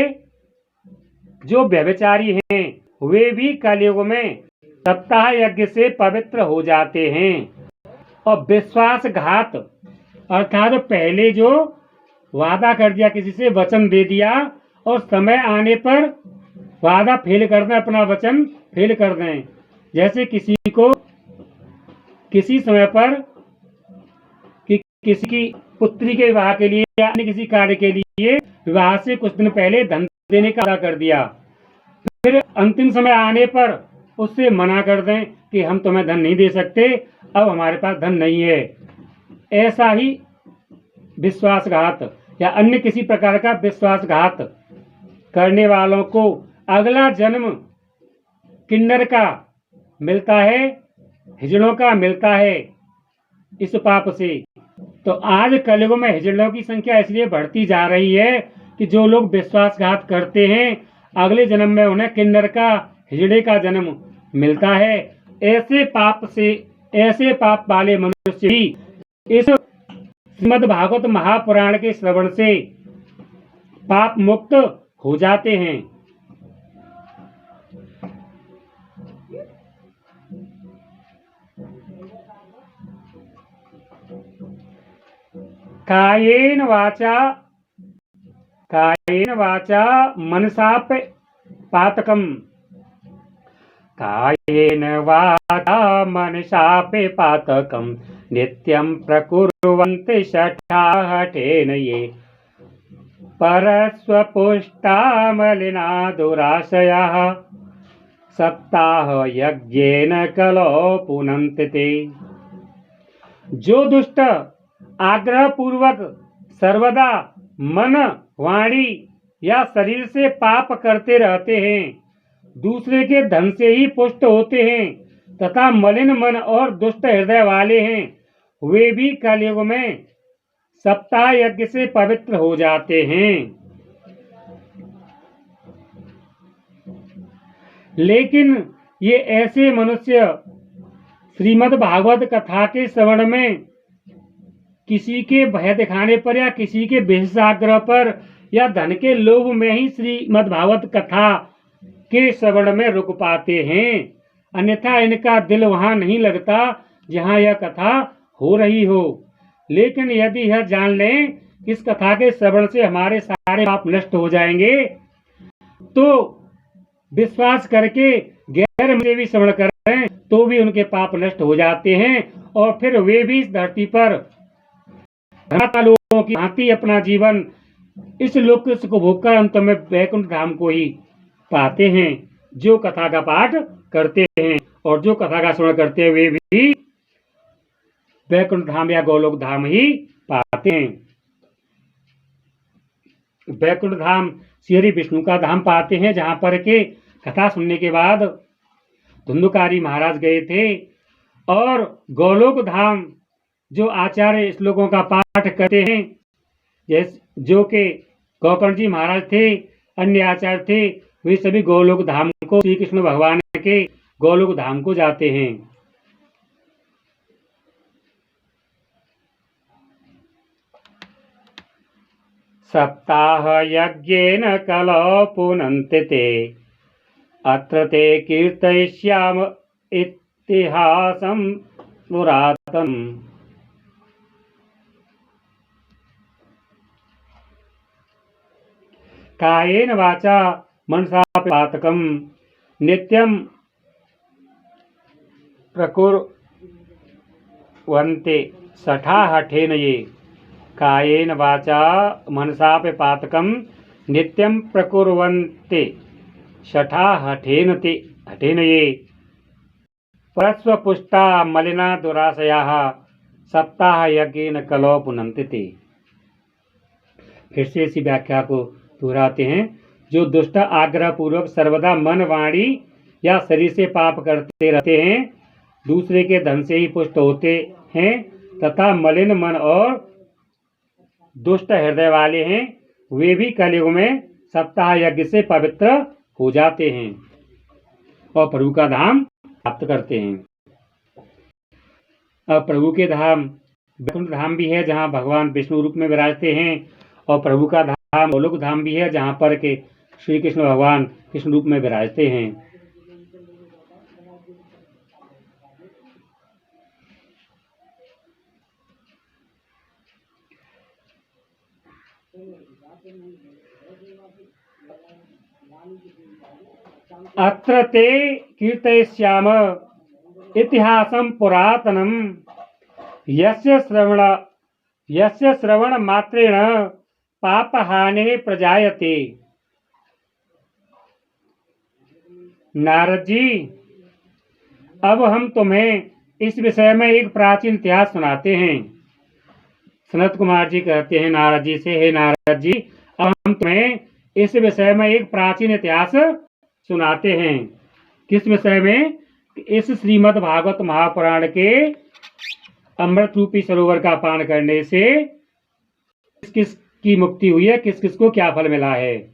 जो व्यभिचारी हैं वे भी कलयुग में सप्ताह यज्ञ से पवित्र हो जाते हैं। और विश्वासघात अर्थात पहले जो वादा कर दिया, किसी से वचन दे दिया और समय आने पर वादा फेल कर दें, अपना वचन फेल कर दें। जैसे किसी को किसी समय पर किसी की पुत्री के विवाह के लिए या अन्य किसी कार्य के लिए विवाह से कुछ दिन पहले धन देने का वादा कर दिया, फिर अंतिम समय आने पर उससे मना कर दें कि हम तुम्हें धन नहीं दे सकते, अब हमारे पास धन नहीं है। ऐसा ही विश्वासघात या अन्य किसी प्रकार का विश्वासघात करने वालों को अगला जन्म किन्नर का मिलता है, हिजड़ों का मिलता है इस पाप से। तो आज कलयुग में हिजड़ों की संख्या इसलिए बढ़ती जा रही है कि जो लोग विश्वासघात करते हैं अगले जन्म में उन्हें किन्नर का, हिजड़े का जन्म मिलता है। ऐसे पाप वाले मनुष्य ही इस श्रीमद् भागवत महापुराण के श्रवण से पाप मुक्त हो जाते हैं। कायेन वाचा मनसाप पातकम, कायेन वाचा मनसापे पातकम नित्यं प्रकुर्वन्ति शठाहठेन ये परस्वपुष्टा मलिना दुराशयाः सप्ताह यज्ञेन कलो पुनन्ति ते। जो दुष्ट आग्रह पूर्वक सर्वदा मन, वाणी या शरीर से पाप करते रहते हैं, दूसरे के धन से ही पुष्ट होते हैं तथा मलिन मन और दुष्ट हृदय वाले हैं, वे भी कलयुग में सप्ताह यज्ञ से पवित्र हो जाते हैं। लेकिन ये ऐसे मनुष्य श्रीमद् भागवत कथा के श्रवण में किसी के भय दिखाने पर या किसी के विशेषाग्रह पर या धन के लोभ में ही श्रीमद् भागवत कथा के श्रवण में रुक पाते हैं, अन्यथा इनका दिल वहां नहीं लगता जहां यह कथा हो रही हो। लेकिन यदि यह जान लें कि इस कथा के श्रवण से हमारे सारे पाप नष्ट हो जाएंगे, तो विश्वास करके गैर में भी श्रवण करें तो भी उनके पाप नष्ट हो जाते हैं और फिर वे भी इस धरती पर लोगों की भांति अपना जीवन इस लोक को भोगकर अंत में वैकुंठ धाम को ही पाते हैं। जो कथा का पाठ करते हैं और जो कथा का श्रवण करते हैं वे भी वैकुंठ धाम या गोलोक धाम ही पाते हैं। वैकुंठ धाम श्री विष्णु का धाम पाते हैं, जहां पर के कथा सुनने के बाद धुंधुकारी महाराज गए थे। और गोलोक धाम जो आचार्य श्लोकों का पाठ करते हैं, जैसे जो के गोकर्ण जी महाराज थे, अन्य आचार्य थे, वे सभी गोलोक धाम को, श्री कृष्ण भगवान के गोलोक धाम को जाते हैं। सप्ताह यज्ञेन कलो पुनन्ति ते अत्र ते कीर्तयिष्याम इतिहासं पुरातनम्। कायेन वाचा मनसा पातकम नित्यं प्रकुर्वन्ति शठाहठेन ये। कायेन वाचा मनसा पातकम नित्यं प्रकुर्वन्ते शठा हठेन ये परस्वपुष्टा मलिना दुराशयाः सप्ताह यज्ञेन कलौ पुनन्ति ते। फिर से इसी व्याख्या को दोहराते हैं। जो दुष्ट आग्रह पूर्वक सर्वदा मन, वाणी या शरीर से पाप करते रहते हैं, दूसरे के धन से ही पुष्ट होते हैं तथा मलिन मन और दुष्ट हृदय वाले हैं, वे भी कलयुग में सप्ताह यज्ञ से पवित्र हो जाते हैं और प्रभु का धाम प्राप्त करते हैं। अब प्रभु के धाम वैकुंठ धाम भी है जहाँ भगवान विष्णु रूप में विराजते हैं, और प्रभु का धाम गोलोक धाम भी है जहाँ पर के श्री कृष्ण भगवान कृष्ण रूप में विराजते हैं। अत्र ते कीर्तयिष्याम इतिहासं पुरातनं यस्य श्रवण मात्रेण पापहानिः प्रजायते। नारद जी, अब हम तुम्हें इस विषय में एक प्राचीन इतिहास सुनाते हैं। सनत कुमार जी कहते हैं नारद जी से, हे नारद जी, अब हम तुम्हें इस विषय में एक प्राचीन इतिहास सुनाते हैं। किस विषय में? इस श्रीमद् भागवत महापुराण के अमृत रूपी सरोवर का पान करने से किस किस की मुक्ति हुई है, किस किस को क्या फल मिला है,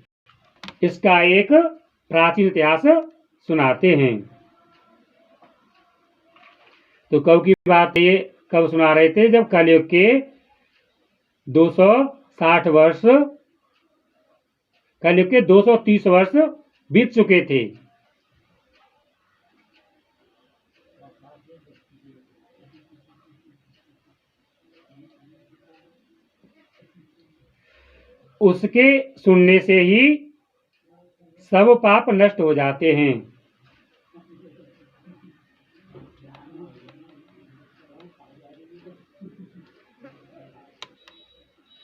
इसका एक प्राचीन इतिहास सुनाते हैं। तो कब की बात ये कब सुना रहे थे? जब कलयुग के 260 वर्ष, कलयुग के 230 वर्ष बीत चुके थे। उसके सुनने से ही सब पाप नष्ट हो जाते हैं।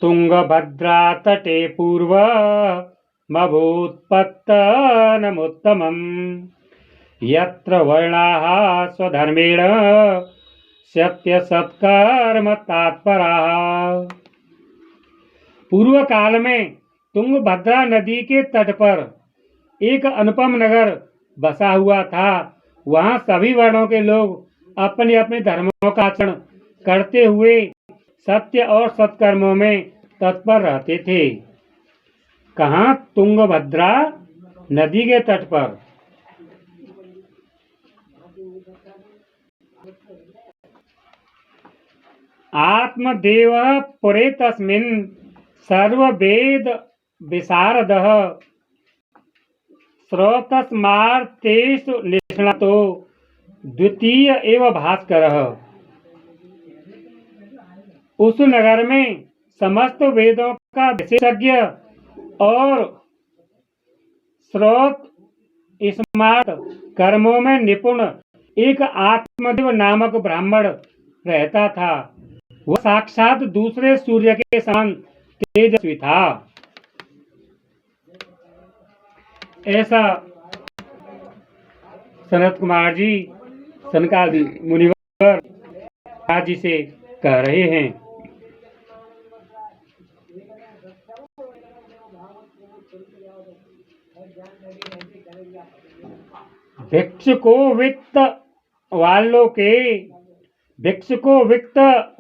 तुंगभद्रा तटे पूर्वमभूत्पत्तनमुत्तमम् यत्र वर्णाः स्वधर्मेण सत्यसत्कर्म तत्पराः। पूर्व काल में तुंगभद्रा नदी के तट पर एक अनुपम नगर बसा हुआ था। वहां सभी वर्णों के लोग अपने अपने धर्मों का आचरण करते हुए सत्य और सत्कर्मों में तत्पर रहते थे। कहाँ? तुंगभद्रा नदी के तट पर। आत्मदेव पुरे तस्मिन् सर्ववेद विशारदः स्रोतस्मार्तेषु निष्णातो द्वितीय एव भास्करः। उस नगर में समस्त वेदों का विशेषज्ञ और स्रोत स्मार्त कर्मों में निपुण एक आत्मदेव नामक ब्राह्मण रहता था। वह साक्षात दूसरे सूर्य के समान तेजस्वी था। ऐसा सनत कुमार जी सनकादि मुनिवर जी से कह रहे हैं। भिक्षुको वित्त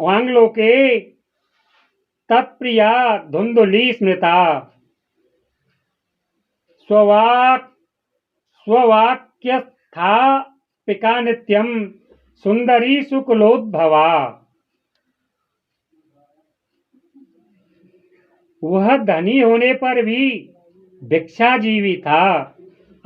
वांगलोके तत्प्रिया धुंधुली स्मृता स्ववाक्यस्था पिका नित्यम सुंदरी शुक्लोद्भवा। वह धनी होने पर भी भिक्षाजीवी था।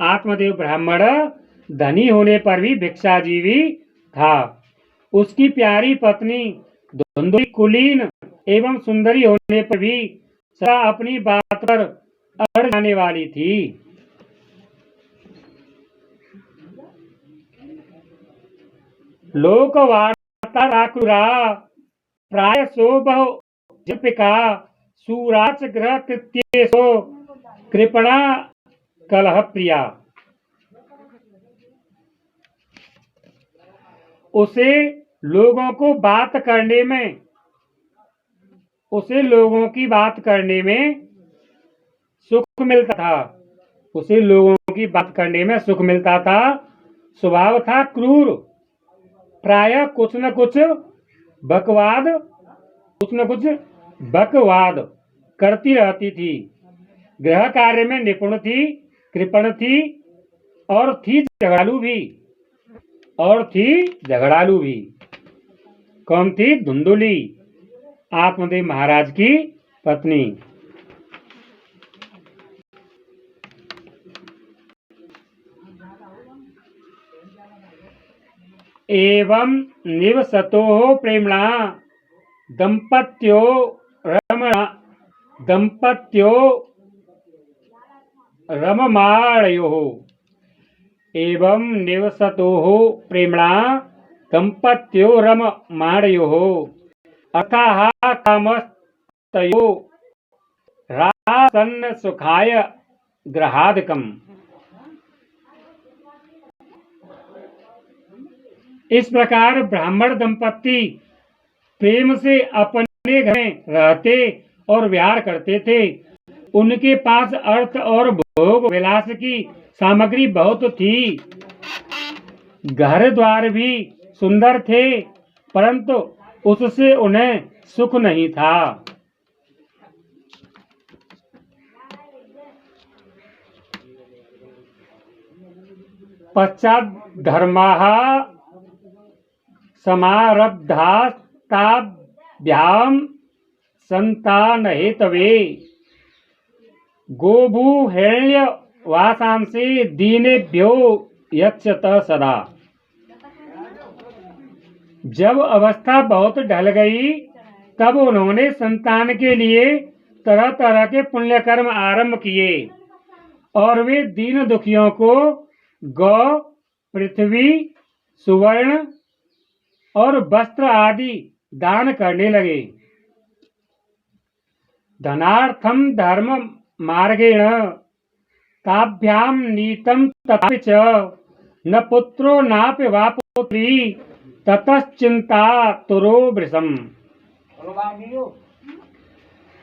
आत्मदेव ब्राह्मण धनी होने पर भी भिक्षाजीवी था। उसकी प्यारी पत्नी धुंधुली कुलीन एवं सुंदरी होने पर भी सदा अपनी बात पर अड़ जाने वाली थी। लोकवार्ताकुरा प्राय शोभ जल्पिका सुराच ग्रह कृत्येषु कृपणा कलह प्रिया। उसे लोगों की बात करने में सुख मिलता था। स्वभाव था क्रूर, प्रायः कुछ न कुछ बकवाद करती रहती थी। गृह कार्य में निपुण थी, कृपण थी और थी झगड़ालू भी। कौन थी? धुंधुली, आत्मदेव महाराज की पत्नी। एवं निवसतो प्रेम्णा दंपत्यो रममाणयोः। एवं निवसतोः प्रेम्णा दंपत्यो रममाणयोः। अथाः कामस्तयो रासन्न सुखाय गृहादिकम्। इस प्रकार ब्राह्मण दंपत्ति प्रेम से अपने घर में रहते और विहार करते थे। उनके पास अर्थ और भोग विलास की सामग्री बहुत थी। घर द्वार भी सुंदर थे, परंतु उससे उन्हें सुख नहीं था। पश्चात धर्माः समारब्धास्ताभ्यां संतानहेतवे गोभूहिण्यवासांसि दीनेभ्यो यच्छत सदा। जब अवस्था बहुत ढल गई, तब उन्होंने संतान के लिए तरह तरह के पुण्य कर्म आरंभ किए और वे दीन दुखियों को गौ, पृथ्वी, सुवर्ण और वस्त्र आदि दान करने लगे। धनार्थम धर्म मार्गेण ताभ्यां नीतम तथापि च न पुत्रो नापि वा पुत्री ततश्चिंता तुरो वृषम।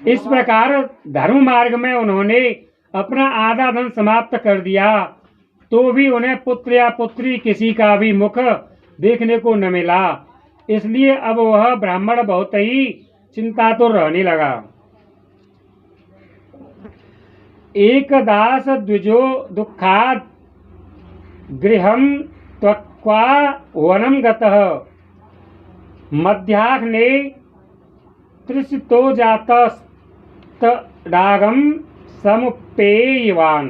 इस प्रकार धर्म मार्ग में उन्होंने अपना आधा धन समाप्त कर दिया, तो भी उन्हें पुत्र या पुत्री किसी का भी मुख देखने को न मिला। इसलिए अब वह ब्राह्मण बहुत ही चिंतातुर रहने लगा। एकदास द्विजो दुःखात् गृहं त्यक्त्वा वनं गतः मध्याह्ने तृषितो जातस्तडागं समुपेयवान्।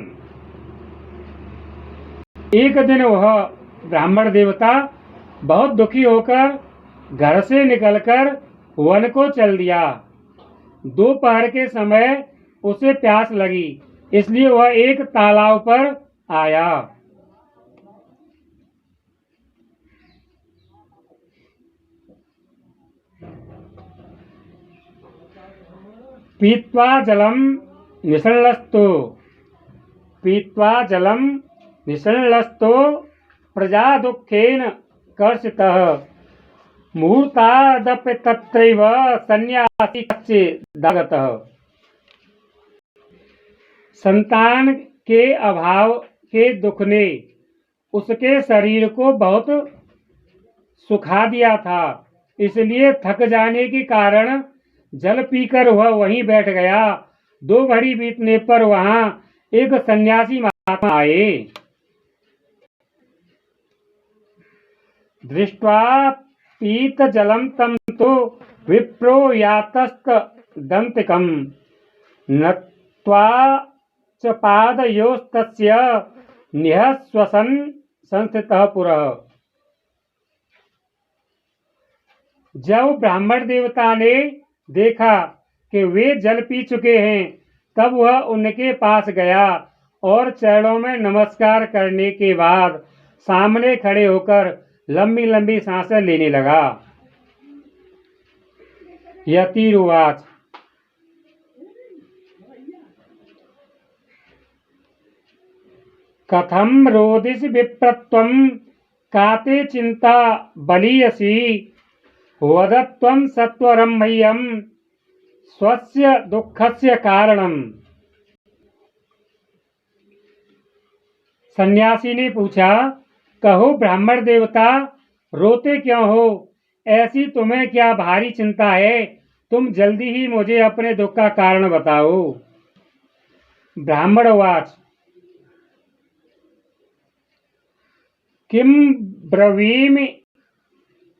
एक दिन वह ब्राह्मण देवता बहुत दुखी होकर घर से निकलकर वन को चल दिया। दोपहर के समय उसे प्यास लगी, इसलिए वह एक तालाब पर आया। पीत्वा जलम निसंलस्तो प्रजा दुखेन कर्षितः मुहूर्तादपि तत्रैव सन्यासी कश्चिदागतः। संतान के अभाव के दुख ने उसके शरीर को बहुत सुखा दिया था, इसलिए थक जाने के कारण जल पीकर वह वहीं बैठ गया। 2 घड़ी बीतने पर वहां एक सन्यासी महात्मा आए। दृष्ट्वा पीत जलम तम तो विप्रो यातस्त दंतिकम नत्वा च पादयोस्तस्य निःश्वसन संस्थितः पुरः। जब ब्राह्मण देवता ने देखा कि वे जल पी चुके हैं, तब वह उनके पास गया और चरणों में नमस्कार करने के बाद सामने खड़े होकर लंबी लंबी सांसें लेने लगा। यतिरुवाच कथम रोदिसि विप्रत्वं काते चिंता बलीयसी वदत्वं सत्वरं मह्यं स्वस्य दुःखस्य कारणम। सन्यासी ने पूछा, कहो ब्राह्मण देवता, रोते क्यों हो? ऐसी तुम्हें क्या भारी चिंता है? तुम जल्दी ही मुझे अपने दुख का कारण बताओ। ब्राह्मणवाच, किम ब्रवीमि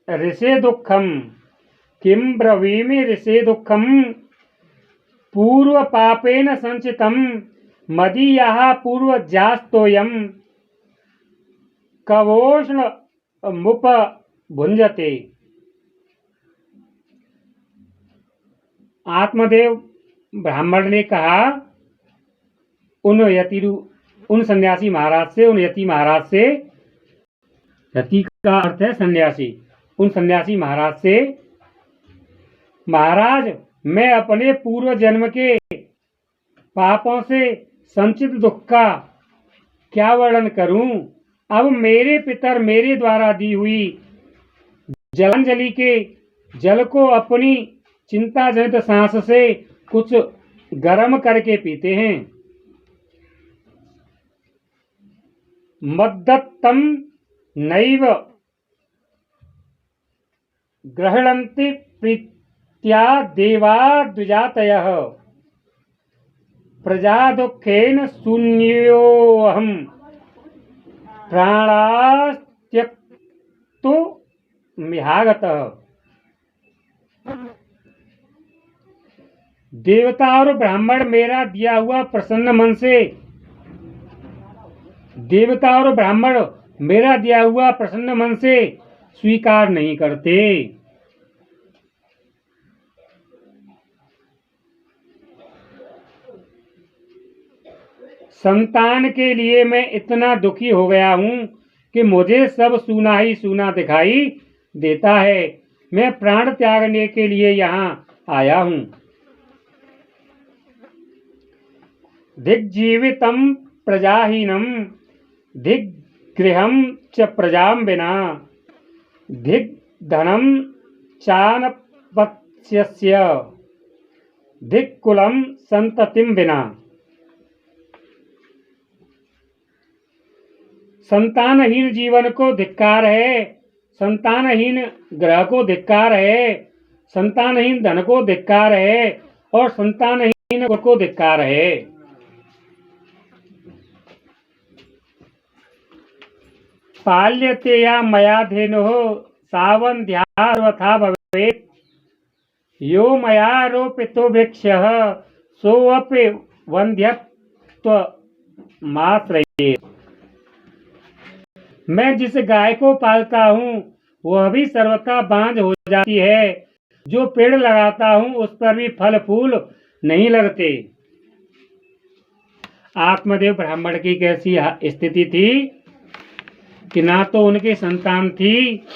ऋषे दुःखम, किम ब्रवीमि ऋषे दुःखम पूर्व पापेन संचितम मदीयः पूर्वजास्तोयम कवोष्ण मुप भुंजते। आत्मदेव ब्राह्मण ने कहा, उन सन्यासी महाराज से, उन यति महाराज से, यति का अर्थ है सन्यासी, उन सन्यासी महाराज से, महाराज मैं अपने पूर्व जन्म के पापों से संचित दुख का क्या वर्णन करूं? अब मेरे पितर मेरे द्वारा दी हुई जलांजलि के जल को अपनी चिंता जनित सांस से कुछ गर्म करके पीते हैं। मद्दत्तम नैव ग्रहणन्ति प्रीत्या देवा द्विजातयः प्रजा दुखेन शून्योऽहं प्राणास्त्यक्तो मिहागतः। देवता और ब्राह्मण मेरा दिया हुआ प्रसन्न मन से, देवता और ब्राह्मण मेरा दिया हुआ प्रसन्न मन से स्वीकार नहीं करते। संतान के लिए मैं इतना दुखी हो गया हूं कि मुझे सब सूना ही सूना दिखाई देता है। मैं प्राण त्यागने के लिए यहाँ आया हूं। दिग्जीवितम प्रजाहीनम दिग्गृहम च प्रजाम विना दिग्धनम चानपत्यस्य दिक्कुलम संततिम विना। संतानहीन जीवन को धिक्कार है, संतानहीन ग्रह को धिक्कार है, संतानहीन धन को धिक्कार है और संतानहीन को धिक्कार है। पाल्यते या मया धेनुः सावन्ध्या सर्वथा भवेत् यो मया रोपितो वृक्षः सोऽपि वन्ध्यत्वमाश्रयेत्। मैं जिस गाय को पालता हूँ वह भी सर्वथा बांझ हो जाती है। जो पेड़ लगाता हूँ उस पर भी फल फूल नहीं लगते। आत्मदेव ब्राह्मण की कैसी स्थिति थी कि ना तो उनकी संतान थी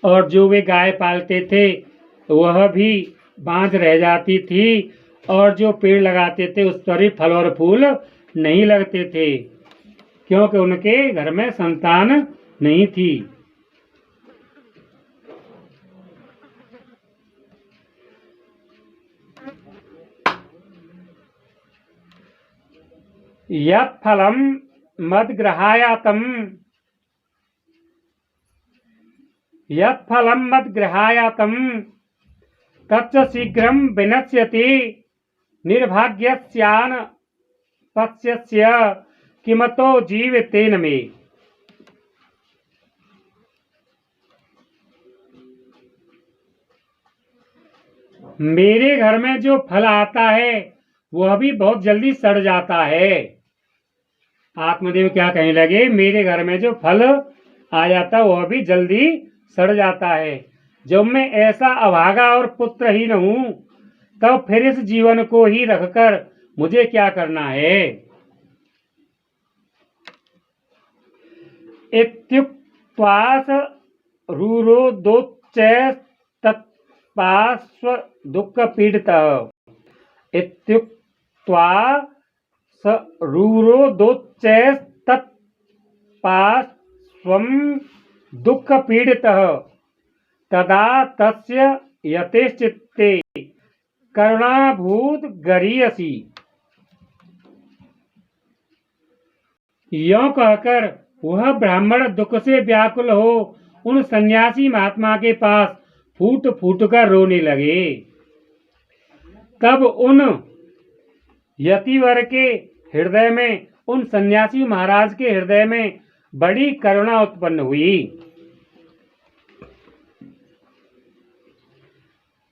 और जो वे गाय पालते थे वह भी बांझ रह जाती थी और जो पेड़ लगाते थे उस पर भी फल और फूल नहीं लगते थे, क्योंकि उनके घर में संतान नहीं थी। यत् फलम मद्ग्रहायातम यत् फलम मद्ग्रहायातम तच्च शीघ्रं विनश्यति निर्भाग्यस्यान पश्यस्य किमतो जीवितेन मे। मेरे घर में जो फल आता है वह भी बहुत जल्दी सड़ जाता है। आत्मदेव क्या कहने लगे, मेरे घर में जो फल आ जाता वह भी जल्दी सड़ जाता है। जब मैं ऐसा अभागा और पुत्रहीन हूं तब फिर इस जीवन को ही रखकर मुझे क्या करना है। इत्युक्त्वा रुरोधोच्चैस्तत्पार्श्व दुःख पीडितः। इत्युक्त्वा रुरोधोच्चैस्तत् पास स्वं दुःख पीडितः तदा तस्य यथेश्चित्ते करुणाभूत गरीयसी। यों कहकर वह ब्राह्मण दुख से व्याकुल हो उन सन्यासी महात्मा के पास फूट फूट कर रोने लगे। तब उन यतिवर के हृदय में, उन सन्यासी महाराज के हृदय में बड़ी करुणा उत्पन्न हुई।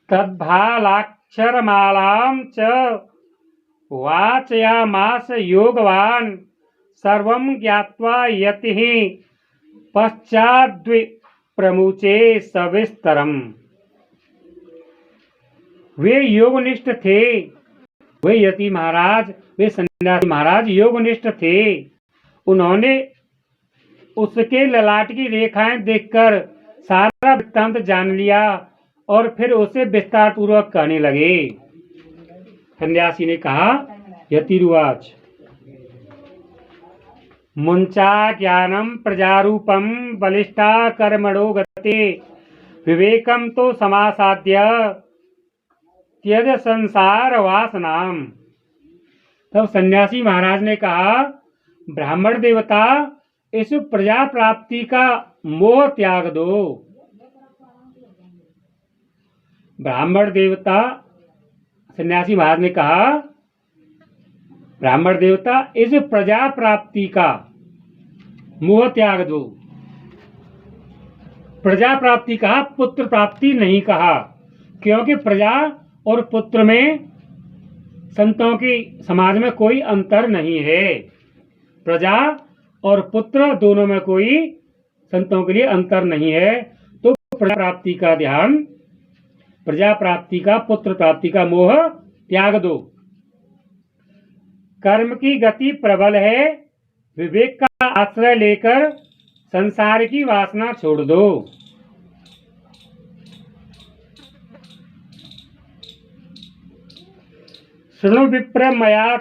तद्भालाक्षरमालां च वाचयामास योगवान् सर्वं ज्ञात्वा यतिः पश्चाद्विप्रमुचे सविस्तरम्। वे योगनिष्ठ थे, वे यति महाराज, वे सन्यासी महाराज योगनिष्ठ थे। उन्होंने उसके ललाट की रेखाएं देखकर सारा वृत्तांत जान लिया और फिर उसे विस्तार पूर्वक कहने लगे। सन्यासी ने कहा, यतिरुवाच मुंचा ज्ञानम प्रजारूपम बलिष्ठा कर्मणो गते विवेकम तो समासाद्य त्यज संसार वासनाम। तब सन्यासी महाराज ने कहा, ब्राह्मण देवता, इस प्रजा प्राप्ति का मोह त्याग दो। ब्राह्मण देवता, सन्यासी महाराज ने कहा, ब्राह्मण देवता, इस प्रजा प्राप्ति का मोह त्याग दो। प्रजा प्राप्ति कहा, पुत्र प्राप्ति नहीं कहा, क्योंकि प्रजा और पुत्र में संतों की समाज में कोई अंतर नहीं है। प्रजा और पुत्र दोनों में कोई संतों के लिए अंतर नहीं है। तो प्रजा प्राप्ति का ध्यान, प्रजा प्राप्ति का, पुत्र प्राप्ति का मोह त्याग दो। कर्म की गति प्रबल है, विवेक का आश्रय लेकर संसार की वासना छोड़ दो। शृणु विप्र मया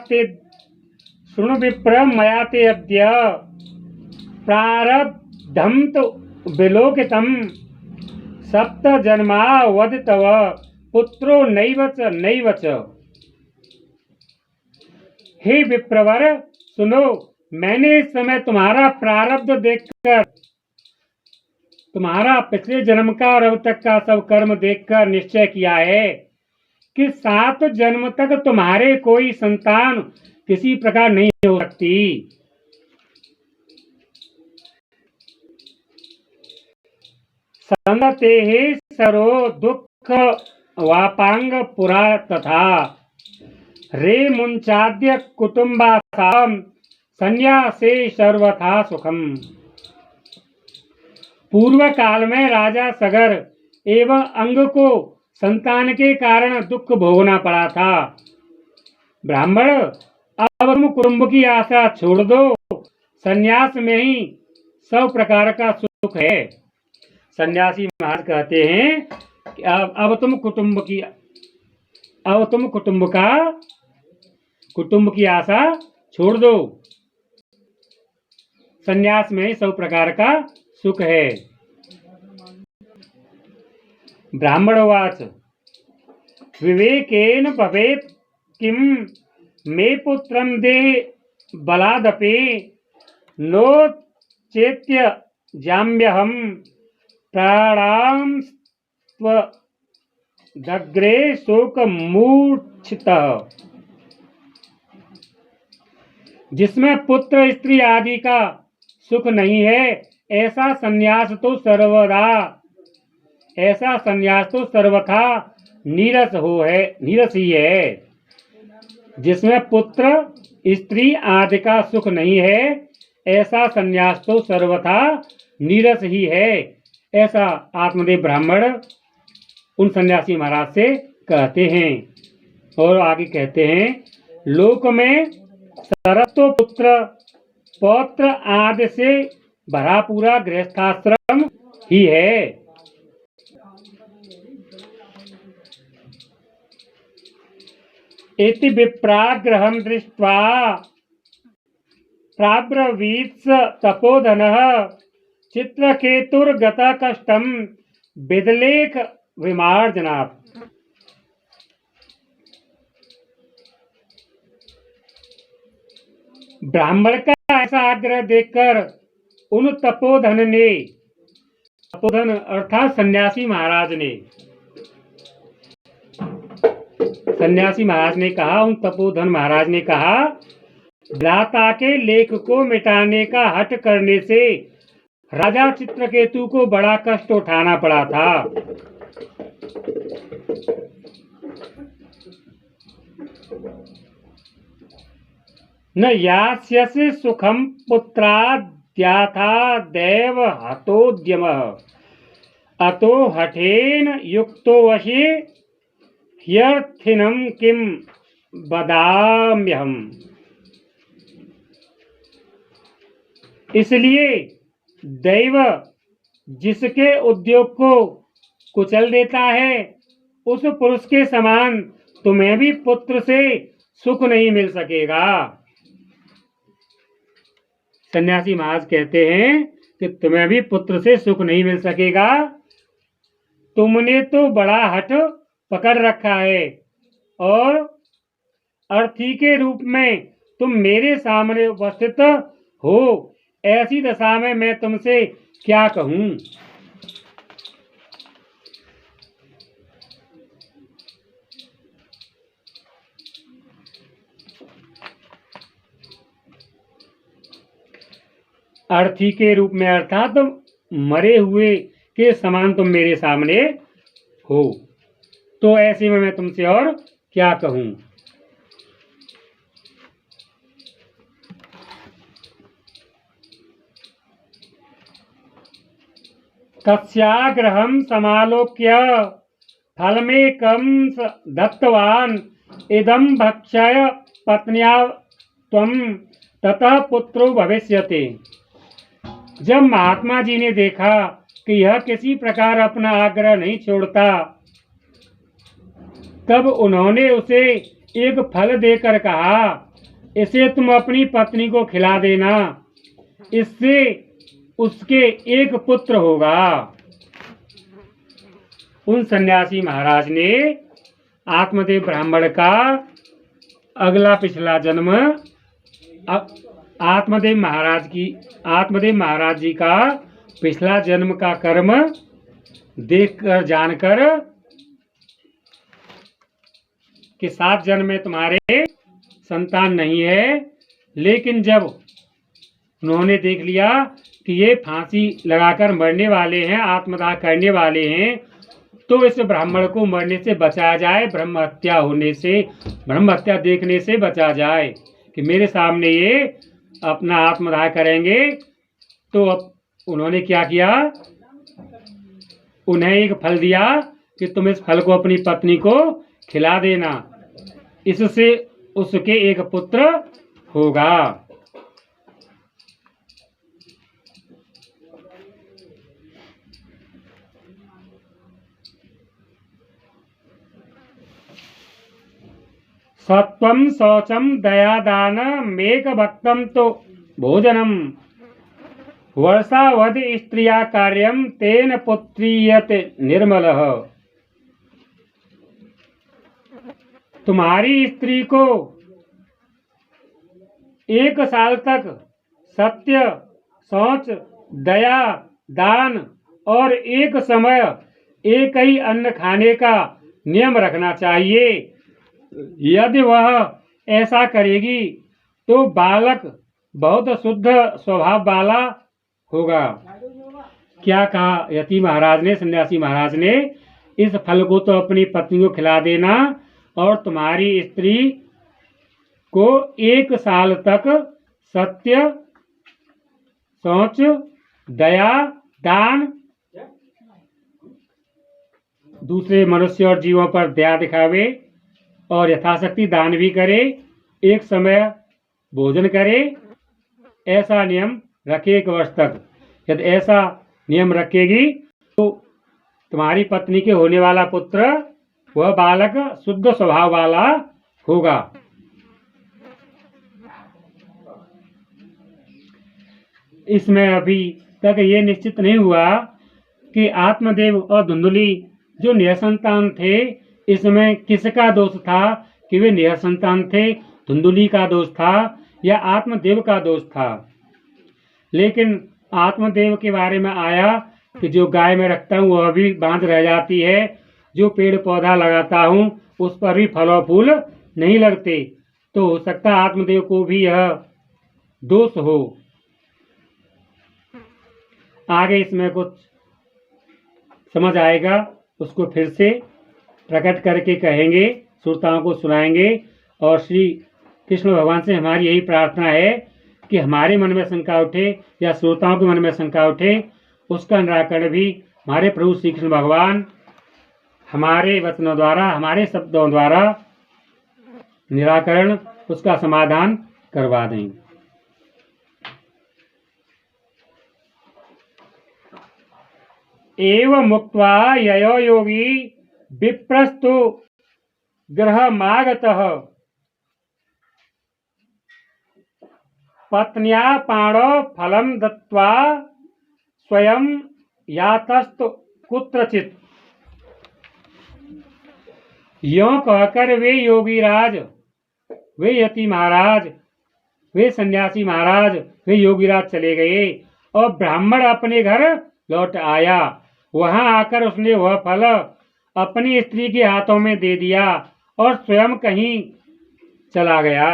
ते अद्य प्रारब्धं तु विलोकितं सप्त जन्मावधि तव पुत्रो नैव च। हे विप्रवर, सुनो, मैंने इस समय तुम्हारा प्रारब्ध देखकर, तुम्हारा पिछले जन्म का और अब तक का सब कर्म देखकर निश्चय किया है कि 7 जन्म तक तुम्हारे कोई संतान किसी प्रकार नहीं हो सकती। संगतेः सरो दुख वापांग पुरा तथा रे मुंचाद्य कुटुंबासाम संन्यासे सर्वथा सुखम। पूर्व काल में राजा सगर एवं अंग को संतान के कारण दुख भोगना पड़ा था। ब्राह्मण, अब तुम कुटुंब की आशा छोड़ दो, संन्यास में ही सब प्रकार का सुख है। सन्यासी महाराज कहते हैं कि अब तुम कुटुंब की आशा छोड़ दो, संन्यास में ही सब प्रकार का सुख है। ब्राह्मणवाच विवेकेन भवेत् किम मे पुत्रं देहि बलादपि नो चेत्य जाम्यहं प्राणांस्त्वदग्रे शोकमूर्छितः। जिसमें पुत्र स्त्री आदि का सुख नहीं है, ऐसा संन्यास तो सर्वथा नीरस ही है। जिसमें पुत्र स्त्री आदि का सुख नहीं है, ऐसा संन्यास तो सर्वथा नीरस ही है। ऐसा आत्मदेव ब्राह्मण उन सन्यासी महाराज से कहते हैं। और आगे कहते हैं, लोक में सरत्व पुत्र पौत्र आदि से भरा पूरा गृहस्थाश्रम ही है। इति विप्राग्रहं दृष्ट्वा प्राब्रवीत्स तपोधनः चित्रकेतुर्गतः कष्टं विदलेख विमार्जनात्। ब्राह्मण का ऐसा आग्रह देखकर उन तपोधन अर्थात सन्यासी महाराज ने कहा, उन तपोधन महाराज ने कहा, भ्राता के लेख को मिटाने का हठ करने से राजा चित्रकेतु को बड़ा कष्ट उठाना पड़ा था। न यास्यसि सुखम पुत्राद्याथा दैव हतोद्यमः अतो हठेन युक्तो वशी ह्यर्थिनं किं वदाम्यहम्। इसलिए दैव जिसके उद्योग को कुचल देता है, उस पुरुष के समान तुम्हें भी पुत्र से सुख नहीं मिल सकेगा। सन्यासी महाराज कहते हैं कि तुम्हें भी पुत्र से सुख नहीं मिल सकेगा। तुमने तो बड़ा हठ पकड़ रखा है और अर्थी के रूप में तुम मेरे सामने उपस्थित हो। ऐसी दशा में मैं तुमसे क्या कहूं। अर्थी के रूप में अर्थात मरे हुए के समान तुम मेरे सामने हो, तो ऐसे में मैं तुमसे और क्या कहूं। तस्याग्रहं समालोक्य फलमेकं दत्तवान् इदं भक्षय पत्न्या त्वं ततः पुत्रो भविष्यति। जब महात्मा जी ने देखा कि यह किसी प्रकार अपना आग्रह नहीं छोड़ता, तब उन्होंने उसे एक फल देकर कहा, इसे तुम अपनी पत्नी को खिला देना, इससे उसके एक पुत्र होगा। उन सन्यासी महाराज ने आत्मदेव ब्राह्मण का अगला पिछला जन्म आत्मदेव महाराज जी का पिछला जन्म का कर्म देखकर जानकर कि 7 जन्म में तुम्हारे संतान नहीं है, लेकिन जब उन्होंने देख लिया कि ये फांसी लगाकर मरने वाले हैं, आत्मदाह करने वाले हैं, तो इस ब्राह्मण को मरने से बचाया जाए, ब्रह्म हत्या देखने से बचा जाए कि मेरे सामने ये अपना आत्मदाह करेंगे। तो अब उन्होंने क्या किया, उन्हें एक फल दिया कि तुम इस फल को अपनी पत्नी को खिला देना, इससे उसके एक पुत्र होगा। सत्वं शौचम दयादान मेक भक्तम तो भोजनम वर्षावध स्त्रिया कार्यम तेन पुत्रीयत निर्मलः। तुम्हारी स्त्री को 1 साल तक सत्य, शौच, दया, दान और एक समय एक ही अन्न खाने का नियम रखना चाहिए। यदि वह ऐसा करेगी तो बालक बहुत शुद्ध स्वभाव वाला होगा। क्या कहा यति महाराज ने, सन्यासी महाराज ने, इस फल को तो अपनी पत्नी को खिला देना और तुम्हारी स्त्री को 1 साल तक सत्य, शौच, दया, दान, दूसरे मनुष्य और जीवों पर दया दिखावे और यथाशक्ति दान भी करे, एक समय भोजन करे, ऐसा नियम रखे 1 वर्ष तक। यदि ऐसा नियम रखेगी तो तुम्हारी पत्नी के होने वाला पुत्र वह बालक शुद्ध स्वभाव वाला होगा। इसमें अभी तक ये निश्चित नहीं हुआ कि आत्मदेव और धुंधुली जो निसंतान थे, इसमें किसका दोष था कि वे निसंतान थे, धुंधुली का दोष था या आत्मदेव का दोष था। लेकिन आत्मदेव के बारे में आया कि जो गाय में रखता हूँ वह भी बांझ रह जाती है, जो पेड़ पौधा लगाता हूँ उस पर भी फल और फूल नहीं लगते, तो हो सकता है आत्मदेव को भी यह दोष हो। आगे इसमें कुछ समझ आएगा, उसको फिर से प्रकट करके कहेंगे, श्रोताओं को सुनाएंगे। और श्री कृष्ण भगवान से हमारी यही प्रार्थना है कि हमारे मन में शंका उठे या श्रोताओं के मन में शंका उठे, उसका निराकरण भी हमारे प्रभु श्री कृष्ण भगवान हमारे वचनों द्वारा, हमारे शब्दों द्वारा निराकरण, उसका समाधान करवा दें। एवं मुक्त्वा ययो योगी विप्रस्तु गृहमागतः पत्न्या पाणो फलं दत्त्वा स्वयं यातस्तु कुत्रचित्। यों कहकर वे योगीराज, वे यति महाराज, वे सन्यासी महाराज, वे योगीराज चले गए और ब्राह्मण अपने घर लौट आया। वहां आकर उसने वह फल अपनी स्त्री के हाथों में दे दिया और स्वयं कहीं चला गया।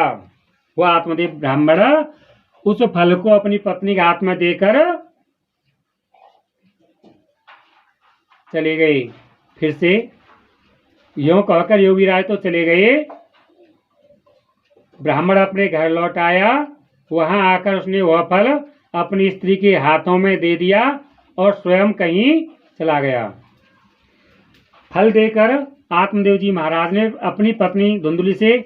वह आत्मदेव ब्राह्मण उस फल को अपनी पत्नी के हाथ में देकर चले गए। फिर से यों कहकर योगीराज तो चले गए, ब्राह्मण अपने घर लौट आया, वहां आकर उसने वह फल अपनी स्त्री के हाथों में दे दिया और स्वयं कहीं चला गया। फल देकर आत्मदेव जी महाराज ने अपनी पत्नी धुंधुली से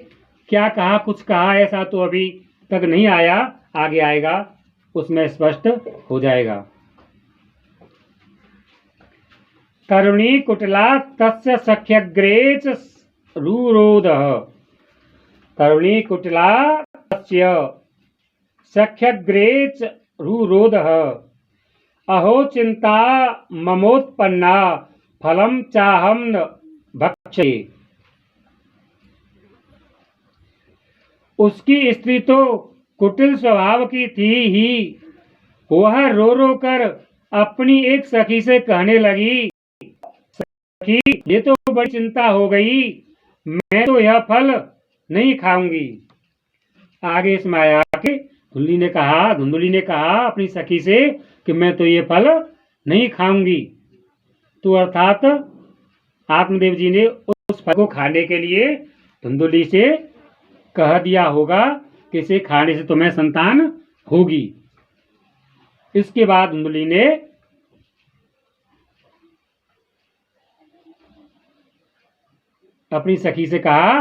क्या कहा, कुछ कहा ऐसा तो अभी तक नहीं आया, आगे आएगा उसमें स्पष्ट हो जाएगा। तरुणी कुटिला तस्य सख्यग्रेच रुरोधः। तरुणी कुटिला तस्य सख्यग्रेच रुरोधः। अहो चिंता ममोत्पन्ना फलम चाहम न भक्षये। उसकी स्त्री तो कुटिल स्वभाव की थी ही। वह रो रो कर अपनी एक सखी से कहने लगी, सखी ये तो बड़ी चिंता हो गई, मैं तो यह फल नहीं खाऊंगी। आगे इसमें आया कि धुंधुली ने कहा अपनी सखी से कि मैं तो ये फल नहीं खाऊंगी। तो अर्थात आत्मदेव जी ने उस फल को खाने के लिए धुंधुली से कह दिया होगा कि इसे खाने से तुम्हें संतान होगी। इसके बाद धुंधुली ने अपनी सखी से कहा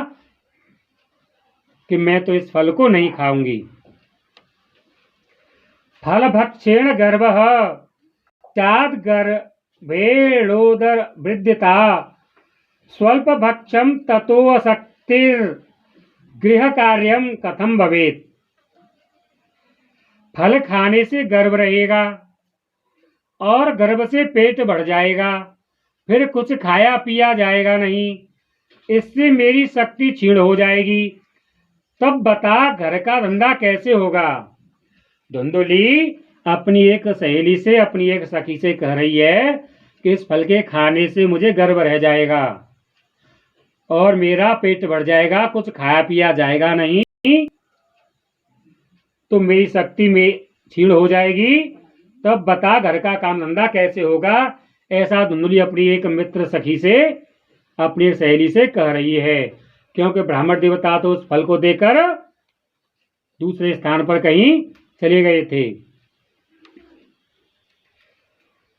कि मैं तो इस फल को नहीं खाऊंगी। फल भक्षेण गर्भः चाद गर्भेणोदर वृद्धिता स्वल्प भक्षम ततो शक्तिर गृह कार्यम कथम भवेत्। फल खाने से गर्भ रहेगा और गर्भ से पेट बढ़ जाएगा, फिर कुछ खाया पिया जाएगा नहीं, इससे मेरी शक्ति क्षीण हो जाएगी। तब बता घर का धंधा कैसे होगा। धुंधुली अपनी एक सहेली से, अपनी एक सखी से कह रही है कि इस फल के खाने से मुझे गर्भ रह जाएगा और मेरा पेट बढ़ जाएगा, कुछ खाया पिया जाएगा नहीं, तो मेरी शक्ति में क्षीण हो जाएगी। तब बता घर का काम धंधा कैसे होगा। ऐसा धुंधुली अपनी एक मित्र सखी से, अपनी एक सहेली से कह रही है, क्योंकि ब्राह्मण देवता तो उस फल को देकर दूसरे स्थान पर कहीं चले गए थे।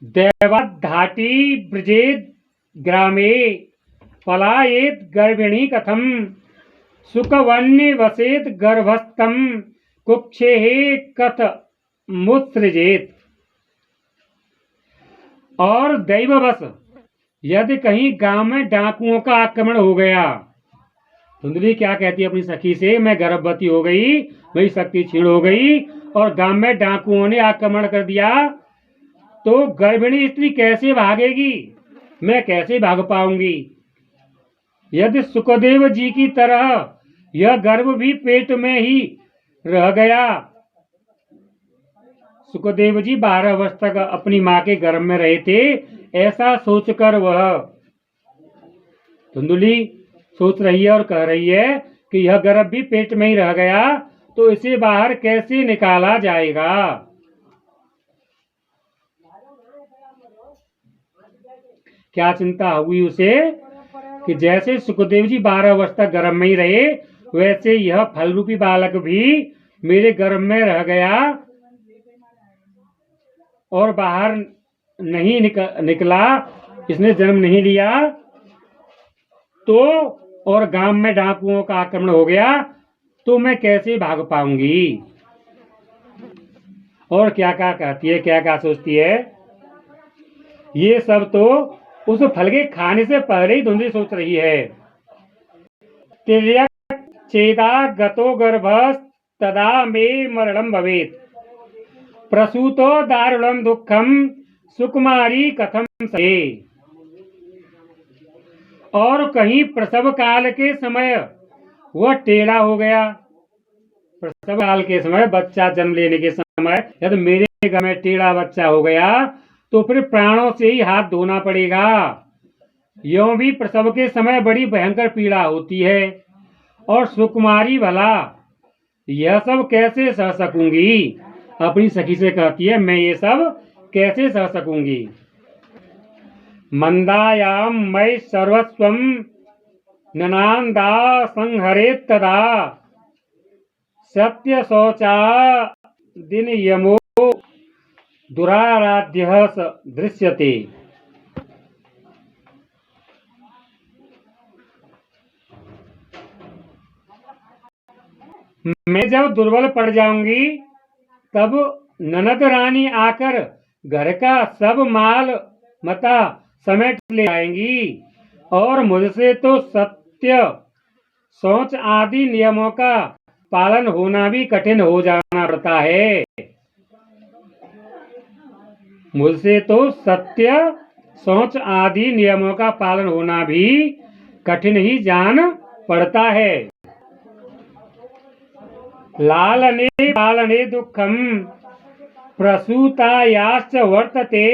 देवधाटी ब्रजेद ग्रामे पलायेत गर्भिणी कथम सुखवन्य वसेत गर्भस्थम कुक्षे कथ मुत्सृजेत। और दैववश यदि कहीं गांव में डाकुओं का आक्रमण हो गया धुंधली क्या कहती है अपनी सखी से, मैं गर्भवती हो गई, मेरी शक्ति क्षीण हो गई और गांव में डाकुओं ने आक्रमण कर दिया, तो गर्भिणी स्त्री कैसे भागेगी, मैं कैसे भाग पाऊंगी। यदि सुखदेव जी की तरह यह गर्भ भी पेट में ही रह गया। सुखदेव जी 12 वर्ष तक अपनी माँ के गर्भ में रहे थे। ऐसा सोचकर वह धुंधली सोच रही है और कह रही है कि यह गर्भ भी पेट में ही रह गया, तो इसे बाहर कैसे निकाला जाएगा। क्या चिंता हुई उसे कि जैसे सुखदेव जी 12 वर्ष तक गर्भ में ही रहे, वैसे यह फल रूपी बालक भी मेरे गर्भ में रह गया और बाहर नहीं निकला, इसने जन्म नहीं लिया, तो और गांव में डाकुओं का आक्रमण हो गया, तो मैं कैसे भाग पाऊंगी। और क्या क्या कहती है, क्या क्या सोचती है। ये सब तो उस फल के खाने से पहले ही धुंधली सोच रही है। तिर्यक चेदा गतो गर्भस तदा मे मरणम भवेत, प्रसूतो दारुणम दुखम सुकुमारी कथम सहे। और कहीं प्रसव काल के समय वह टेढ़ा हो गया, प्रसव काल के समय बच्चा जन्म लेने के समय यदि मेरे घर में टेढ़ा बच्चा हो गया, तो फिर प्राणों से ही हाथ धोना पड़ेगा। यों भी प्रसव के समय बड़ी भयंकर पीड़ा होती है, और सुकुमारी भला यह सब कैसे सह सकूंगी। अपनी सखी से कहती है, मैं ये सब कैसे सह सकूंगी। मंदायाम मई सर्वस्वम ननांदा संहरे तदा, सत्य शौचा दिन यमो दुराराध्य दृश्यते। मैं जब दुर्बल पड़ जाऊंगी, तब ननद रानी आकर घर का सब माल मता समेट ले आएंगी, और मुझसे तो सत्य शौच आदि नियमों का पालन होना भी कठिन हो जाना पड़ता है। मुझसे तो सत्य शौच आदि नियमों का पालन होना भी कठिन ही जान पड़ता है। लालने पालने दुखम प्रसूतायाश्च वर्तते,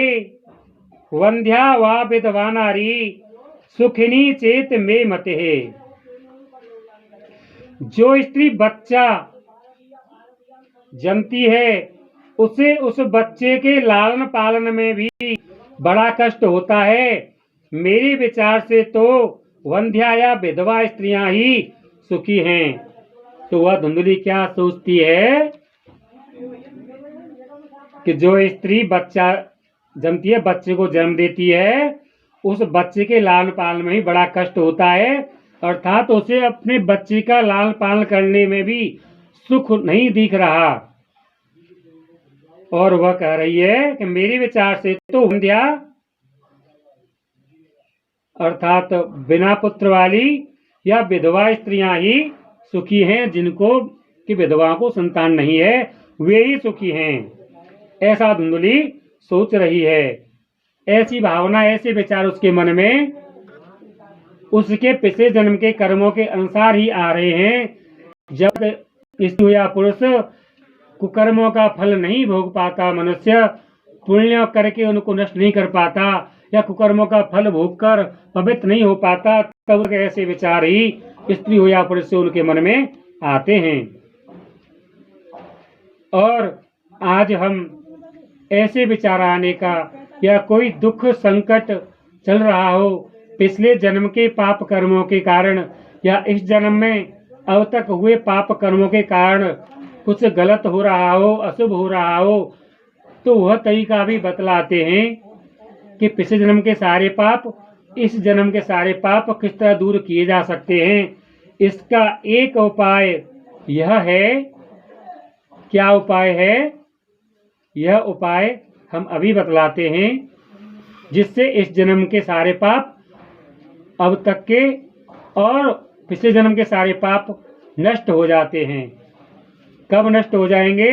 वंध्या वा विधवा नारी सुखिनी चेत में मते। जो स्त्री बच्चा जमती है, उसे उस बच्चे के लालन पालन में भी बड़ा कष्ट होता है। मेरे विचार से तो वंध्या या विधवा स्त्रियां ही सुखी हैं। तो वह धुंधली क्या सोचती है कि जो स्त्री बच्चा जमती है, बच्चे को जन्म देती है, उस बच्चे के लालन पालन में ही बड़ा कष्ट होता है, अर्थात उसे अपने बच्चे का लालन पालन करने में भी सुख नहीं दिख रहा। और वह कह रही है कि मेरे विचार से तो वंध्या अर्थात बिना पुत्र वाली या विधवा स्त्रियां ही सुखी हैं, जिनको कि विधवाओं को संतान नहीं है, वे ही सुखी हैं। ऐसा धुंधली सोच रही है। ऐसी भावना, ऐसे विचार उसके मन में उसके पिछले जन्म के कर्मों के अनुसार ही आ रहे हैं। जब स्त्री या पुरुष कुकर्मों का फल नहीं भोग पाता, मनुष्य पुण्य करके उनको नष्ट नहीं कर पाता या कुकर्मों का फल भोग कर पवित्र नहीं हो पाता, तब ऐसे विचार ही स्त्री हो या पुरुष से उनके मन में आते हैं। और आज हम ऐसे विचार आने का या कोई दुख संकट चल रहा हो, पिछले जन्म के पाप कर्मों के कारण या इस जन्म में अब तक हुए पाप कर्मों के कारण कुछ गलत हो रहा हो, अशुभ हो रहा हो, तो वह तरीका भी बतलाते हैं कि पिछले जन्म के सारे पाप, इस जन्म के सारे पाप किस तरह दूर किए जा सकते हैं। इसका एक उपाय यह है। क्या उपाय है? यह उपाय हम अभी बतलाते हैं, जिससे इस जन्म के सारे पाप अब तक के और पिछले जन्म के सारे पाप नष्ट हो जाते हैं। कब नष्ट हो जाएंगे?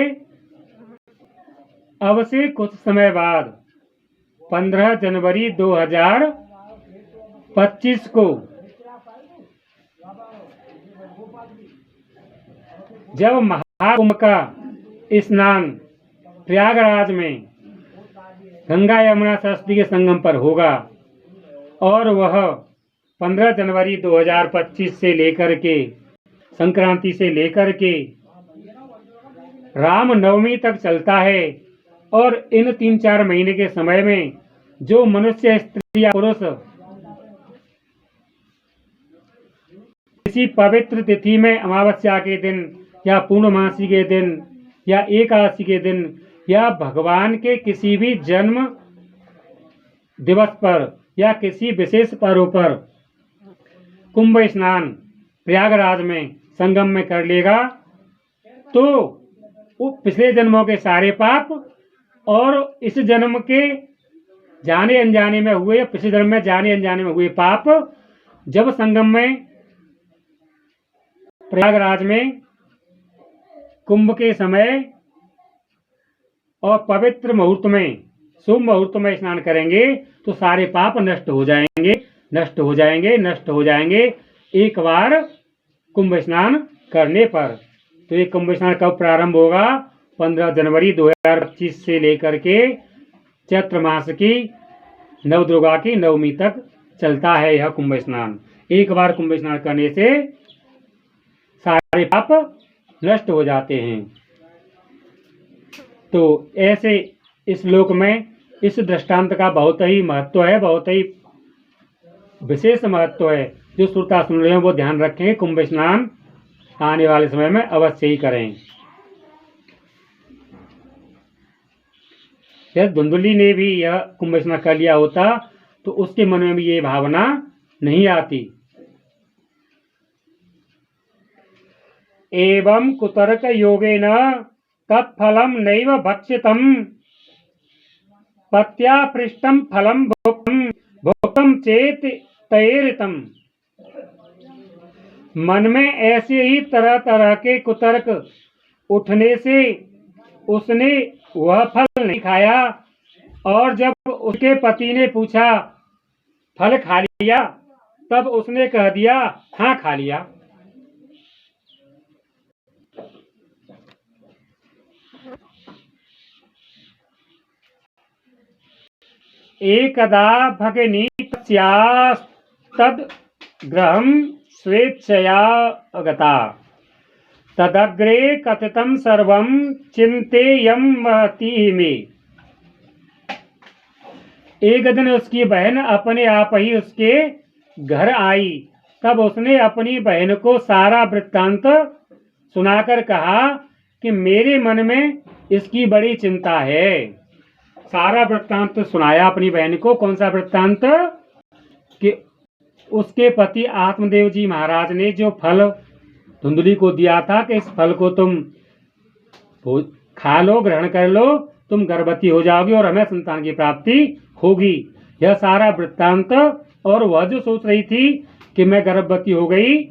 अब से कुछ समय बाद 15 जनवरी 2025 को जब महाकुंभ का स्नान प्रयागराज में गंगा यमुना सरस्वती के संगम पर होगा और वह 15 जनवरी 2025 से लेकर के संक्रांति से लेकर के राम नवमी तक चलता है। और इन 3-4 महीने के समय में जो मनुष्य, स्त्री या पुरुष किसी पवित्र तिथि में अमावस्या के दिन या पूर्णमासी के दिन या एकादशी के दिन या भगवान के किसी भी जन्म दिवस पर या किसी विशेष पर्व पर कुंभ स्नान प्रयागराज में संगम में कर लेगा तो वो पिछले जन्मों के सारे पाप और इस जन्म के जाने अनजाने में हुए, पिछले जन्म में जाने अनजाने में हुए पाप जब संगम में प्रयागराज में कुंभ के समय और पवित्र मुहूर्त में, शुभ मुहूर्त में स्नान करेंगे तो सारे पाप नष्ट हो जाएंगे, नष्ट हो जाएंगे, नष्ट हो जाएंगे एक बार कुंभ स्नान करने पर। तो ये कुंभ स्नान कब प्रारंभ होगा? 15 जनवरी 2025 से लेकर के चैत्र मास की नवदुर्गा की नवमी तक चलता है यह कुंभ स्नान। एक बार कुंभ स्नान करने से सारे पाप नष्ट हो जाते हैं। तो ऐसे इस श्लोक में इस दृष्टांत का बहुत ही महत्व है, बहुत ही विशेष महत्व है। जो श्रोता सुन रहे हैं वो ध्यान रखें, कुंभ स्नान आने वाले समय में अवश्य ही करें। यदि धुंधली ने भी यह कुंभ स्नान कर लिया होता तो उसके मन में भी ये भावना नहीं आती। एवं कुतर्क योगेन तत्फलम नैव भक्षितम पत्या पृष्ठम फलम भुक्तम चेत तैरितम। मन में ऐसे ही तरह तरह के कुतर्क उठने से उसने वह फल नहीं खाया और जब उसके पति ने पूछा फल खा लिया तब उसने कह दिया हाँ खा लिया। एकदा भगिनी तस्यास्तद् गृहं स्वेच्छया गता तदग्रे कथितं सर्वं चिंतेयं महती में। एक दिन उसकी बहन अपने आप ही उसके घर आई। तब उसने अपनी बहन को सारा वृत्तांत सुनाकर कहा कि मेरे मन में इसकी बड़ी चिंता है। सारा वृत्तांत सुनाया अपनी बहन को। कौन सा वृत्तांत? कि उसके पति आत्मदेव जी महाराज ने जो फल धुंधली को दिया था कि इस फल को तुम खा लो, ग्रहण कर लो, तुम गर्भवती हो जाओगी और हमें संतान की प्राप्ति होगी। यह सारा वृत्तांत। और वह जो सोच रही थी कि मैं गर्भवती हो गई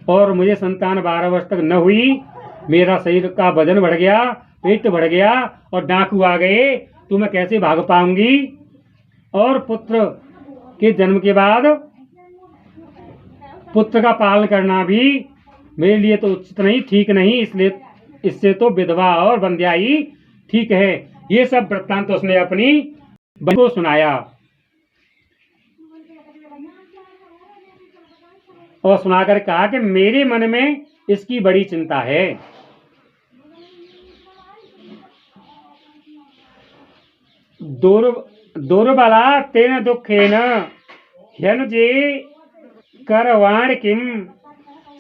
और मुझे संतान 12 वर्ष तक न हुई, मेरा शरीर का वजन बढ़ गया, पेट बढ़ गया और डाकू आ गए तो मैं कैसे भाग पाऊंगी, और पुत्र के जन्म के बाद पुत्र का पालन करना भी मेरे लिए तो उचित नहीं, ठीक नहीं, इसलिए इससे तो विधवा और बंध्या ही ठीक है। ये सब वृत्तांत तो उसने अपनी बहन को सुनाया और सुनाकर कहा कि मेरे मन में इसकी बड़ी चिंता है। दुर्बला तेन दुखेन ह्यनुजे करवाण किम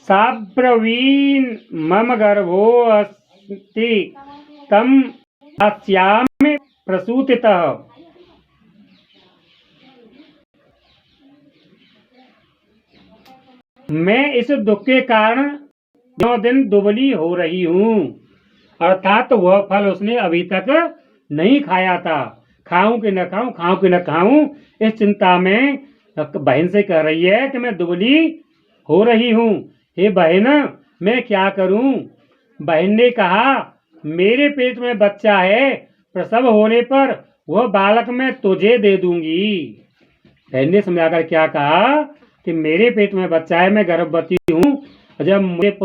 साब्रवीन मम गर्भो अस्ति तम दास्यामि प्रसूतितः। मैं इस दुख के कारण दिनों दिन दुबली हो रही हूँ। अर्थात वह फल उसने अभी तक नहीं खाया था। खाऊं कि न खाऊं, खाऊं कि न खाऊं, इस चिंता में बहन से कह रही है कि मैं दुबली हो रही हूँ। हे बहन, मैं क्या करूँ? बहन ने कहा, मेरे पेट में बच्चा है, प्रसव होने पर वह बालक मैं तुझे दे दूंगी। बहन ने समझाकर क्या कहा कि मेरे पेट में बच्चा है, मैं गर्भवती हूँ, जब मुझे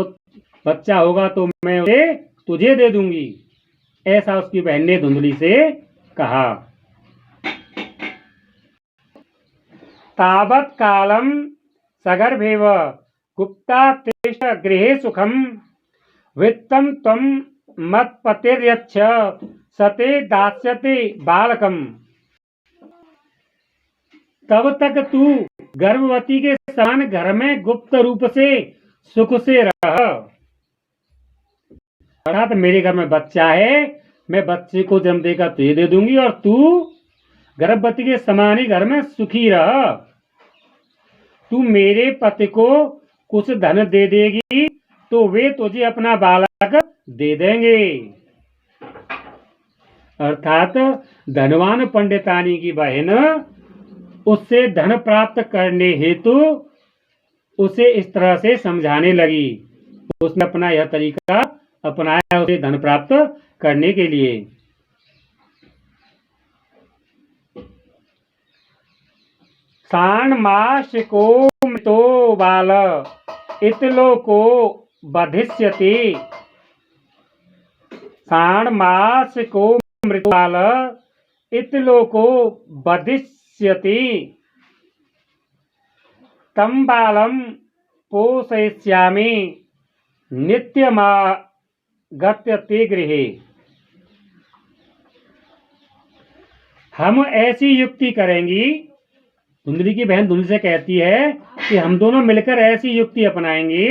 बच्चा होगा तो मैं उसे तुझे दे दूंगी। ऐसा उसकी बहन ने धुंधली से कहा। तावत् कालम सगर्भेव गुप्ता तिष्ठ गृहे सुखम वित्तम त्वं मत्पतिर्यच्छ सते दास्यते बालकम। तब तक तू गर्भवती के समान घर में गुप्त रूप से सुख से रह। अर्थात मेरे घर में बच्चा है, मैं बच्चे को जन्म देकर तुझे दे दूंगी और तू गर्भवती के समान ही घर में सुखी रह। तू मेरे पति को कुछ धन दे देगी तो वे तुझे अपना बालक दे देंगे। अर्थात धनवान पंडितानी की बहन उससे धन प्राप्त करने हेतु उसे इस तरह से समझाने लगी। उसने अपना यह तरीका अपनाया उसे धन प्राप्त करने के लिए। षाण्मासिको मृतो बाल इतलोको बधिष्यति। षाण्मासिको मृतो बाल इतलोको बधिष्यति। तं बालं पोषयिष्यामि नित्यमागत्य ते गृहे। हम ऐसी युक्ति करेंगी, धुंधली की बहन धुंधली से कहती है कि हम दोनों मिलकर ऐसी युक्ति अपनाएंगे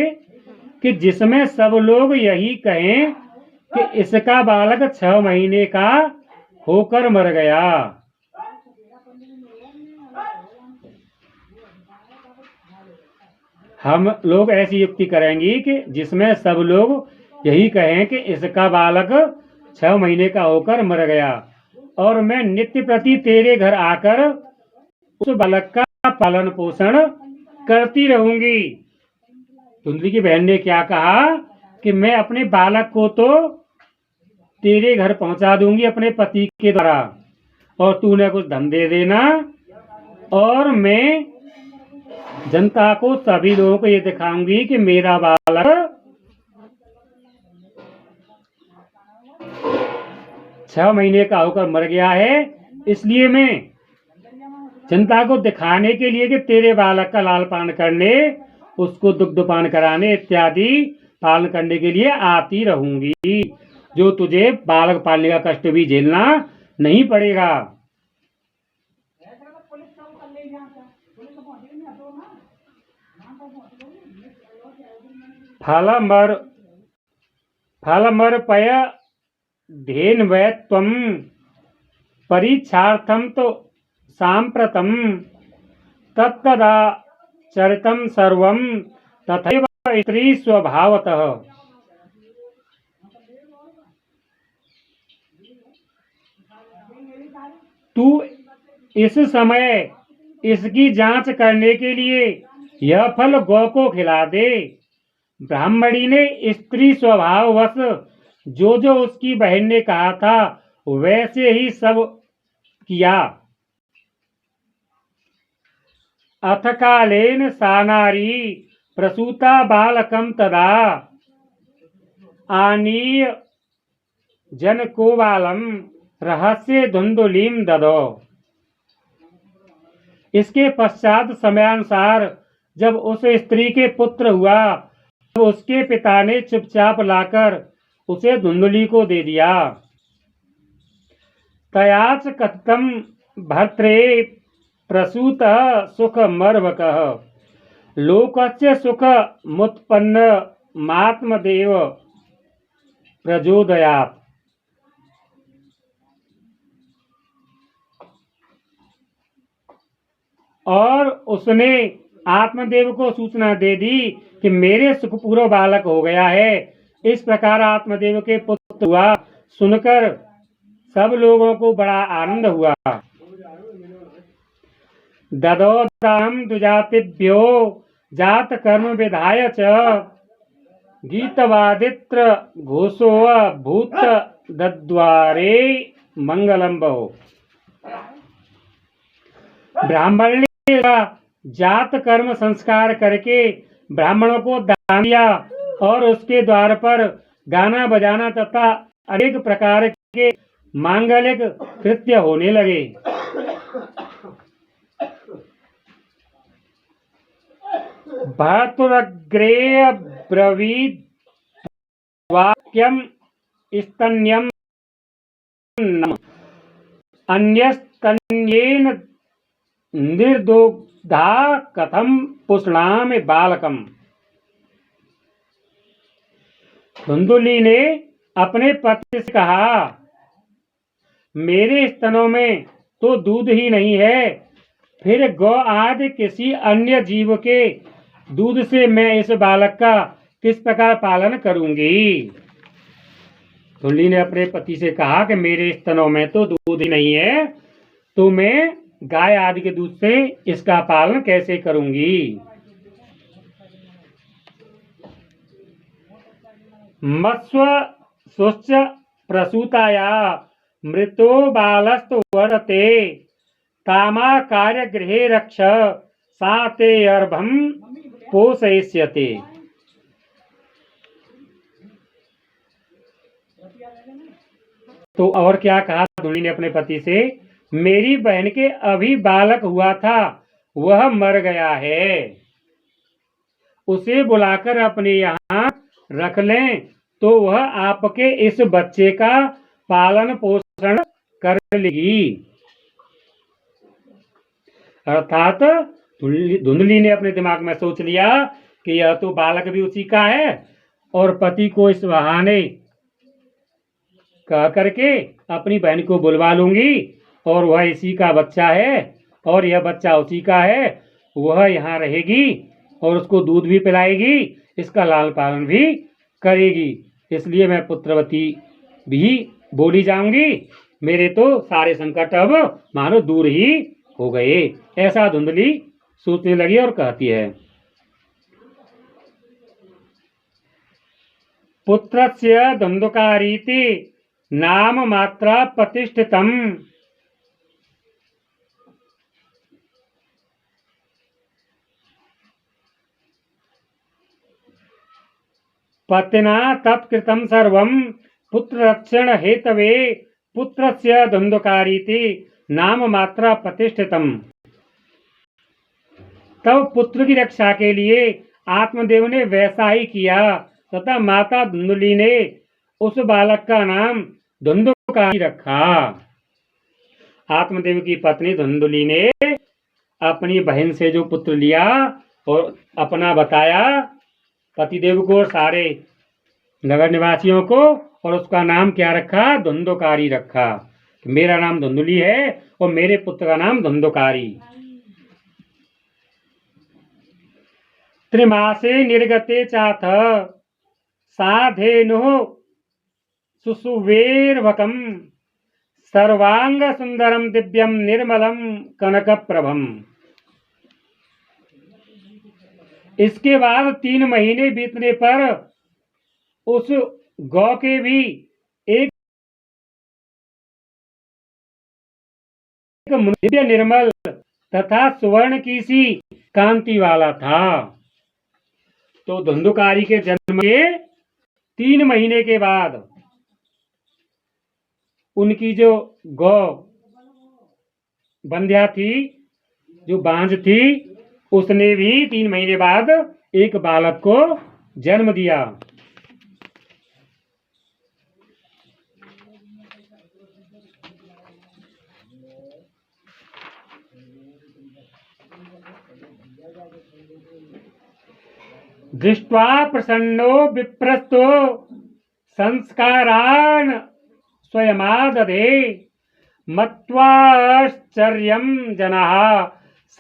कि जिसमें सब लोग यही कहें कि इसका बालक 6 महीने का होकर मर गया। हम लोग ऐसी युक्ति करेंगी कि जिसमें सब लोग यही कहें कि इसका बालक 6 महीने का होकर मर गया और मैं नित्य प्रति तेरे घर आकर उस बालक का पालन पोषण करती रहूंगी। धुंधली की बहन ने क्या कहा कि मैं अपने बालक को तो तेरे घर पहुंचा दूंगी अपने पति के द्वारा और तू उन्हें कुछ धन दे देना और मैं जनता को सभी लोगों को ये दिखाऊंगी कि मेरा बालक 6 महीने का होकर मर गया है। इसलिए मैं जनता को दिखाने के लिए कि तेरे बालक का लाल पान करने, उसको दुग्ध पान कराने इत्यादि पालन करने के लिए आती रहूंगी, जो तुझे बालक पालने का कष्ट भी झेलना नहीं पड़ेगा। फलमर्पय धेन्वै त्वं परीक्षार्थं तो साम्प्रतं तत्तदा चरितं सर्वं तथैव स्त्री स्वभावतः। तू इस समय इसकी जांच करने के लिए यह फल गौ को खिला दे। ब्राह्मणी ने स्त्री स्वभाववश जो जो उसकी बहन ने कहा था वैसे ही सब किया। अथ कालेन सा नारी प्रसूता बालकं तदा आनीय जनको बालम रहस्य धुंधुलीं ददो। इसके पश्चात समयानुसार जब उस स्त्री के पुत्र हुआ तब उसके पिता ने चुपचाप लाकर उसे धुंधली को दे दिया। तयाच कथितं भर्त्रे प्रसूत सुख मर्भकः लोकस्य सुख मुत्पन्न मात्मदेव प्रचोदयात्। और उसने आत्मदेव को सूचना दे दी कि मेरे सुखपूर्व बालक हो गया है। इस प्रकार आत्मदेव के पुत्र हुआ सुनकर सब लोगों को बड़ा आनंद हुआ। ददोदाम दुजातिभ्यो जात कर्म विधाय च गीतवादित्र घोषो भूत दद्वारे मंगलम बहु। ब्राह्मण ने जात कर्म संस्कार करके ब्राह्मणों को दान दिया और उसके द्वार पर गाना बजाना तथा अनेक प्रकार के मांगलिक कृत्य होने लगे। भर्तृग्रे ब्रवीद वाक्यम स्तन्यम अन्यस्तन्येन निर्दोग्धा कथम पुष्णामि बालकम। धुंधुली ने अपने पति से कहा, मेरे स्तनों में तो दूध ही नहीं है, फिर गौ आदि किसी अन्य जीव के दूध से मैं इस बालक का किस प्रकार पालन करूंगी। धुंधुली ने अपने पति से कहा कि मेरे स्तनों में तो दूध ही नहीं है, तो मैं गाय आदि के दूध से इसका पालन कैसे करूंगी। मत्स्व सुश्च प्रसूताया मृतो बालस्तु वर्तते तामा कार्य गृहे रक्ष साते अर्भम पोषयिष्यते। तो और क्या कहा धुंधुली ने अपने पति से, मेरी बहन के अभी बालक हुआ था, वह मर गया है, उसे बुलाकर अपने यहाँ रख लें तो वह आपके इस बच्चे का पालन पोषण कर लेगी। अर्थात धुंधुली ने अपने दिमाग में सोच लिया कि यह तो बालक भी उसी का है और पति को इस बहाने कह करके अपनी बहन को बुलवा लूंगी और वह इसी का बच्चा है और यह बच्चा उसी का है, वह यहाँ रहेगी और उसको दूध भी पिलाएगी, इसका लालन पालन भी करेगी, इसलिए मैं पुत्रवती भी बोली जाऊंगी। मेरे तो सारे संकट अब मानो दूर ही हो गए। ऐसा धुंधुली सोचने लगी और कहती है, पुत्रस्य धुंधुकारीति नाम मात्रा प्रतिष्ठितम पतिना तत्कृतं सर्वं पुत्ररक्षण हेतवे पुत्रस्य धुंधुकारीति नाम मात्रा प्रतिष्ठितम। तब पुत्र की रक्षा के लिए आत्मदेव ने वैसा ही किया तथा माता धुंधुली ने उस बालक का नाम धुंधुकारी रखा। आत्मदेव की पत्नी धुंधुली ने अपनी बहन से जो पुत्र लिया और अपना बताया पतिदेव को और सारे नगर निवासियों को, और उसका नाम क्या रखा, धुंधुकारी रखा। मेरा नाम धुंधुली है और मेरे पुत्र का नाम धुंधुकारी। त्रिमासे निर्गते चाथ साधेनु सुसुवेर्वकम सर्वांग सुंदरम दिव्यम निर्मलम कनक प्रभम। इसके बाद 3 महीने बीतने पर उस गौ के भी एक दिव्य निर्मल तथा सुवर्ण की सी कांति वाला था। तो धुंधुकारी के जन्म के 3 महीने के बाद उनकी जो गौ बंध्या थी, जो बांझ थी, उसने भी 3 महीने बाद एक बालक को जन्म दिया। दृष्ट्वा प्रसन्नो विप्रस्तो संस्कारान् स्वयमादधे मत्वाश्चर्यं जनाः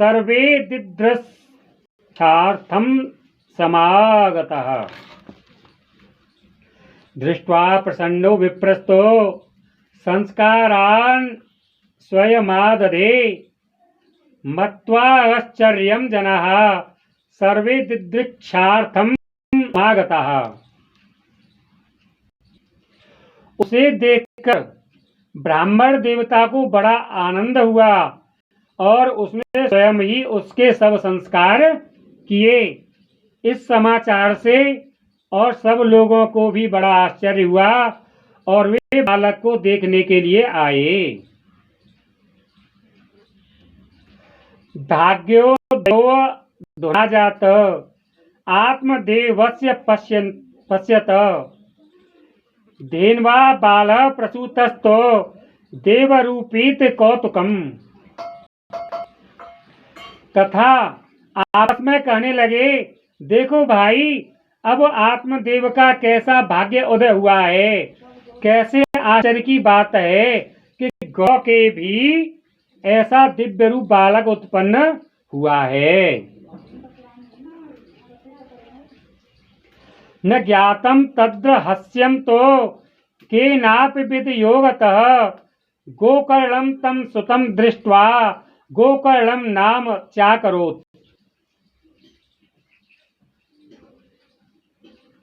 सर्वे दिदृक्षार्थं समागतः। दृष्ट्वा प्रसन्नो विप्रस्तो संस्कारान् स्वयमादधे मत्वा आश्चर्यं जनाः सर्वे दिदृक्षार्थम समागताः। उसे देखकर ब्राह्मण देवता को बड़ा आनंद हुआ और उसने स्वयं ही उसके सब संस्कार किए। इस समाचार से और सब लोगों को भी बड़ा आश्चर्य हुआ और वे बालक को देखने के लिए आए। भाग्योदयो ध्वजात आत्मदेवस्य पश्यत धेन्वा बाल प्रसूतस्तो देवरूपीत कौतुकम। तथा आपस में कहने लगे, देखो भाई, अब आत्मदेव का कैसा भाग्य उदय हुआ है। कैसे आश्चर्य की बात है कि गौ के भी ऐसा दिव्य रूप बालक उत्पन्न हुआ है। न ज्ञातम तद्र हस्यम तो केनापि विद योगतः गोकर्णम तम सुतम दृष्ट्वा गोकर्णम नाम चाकरोत्।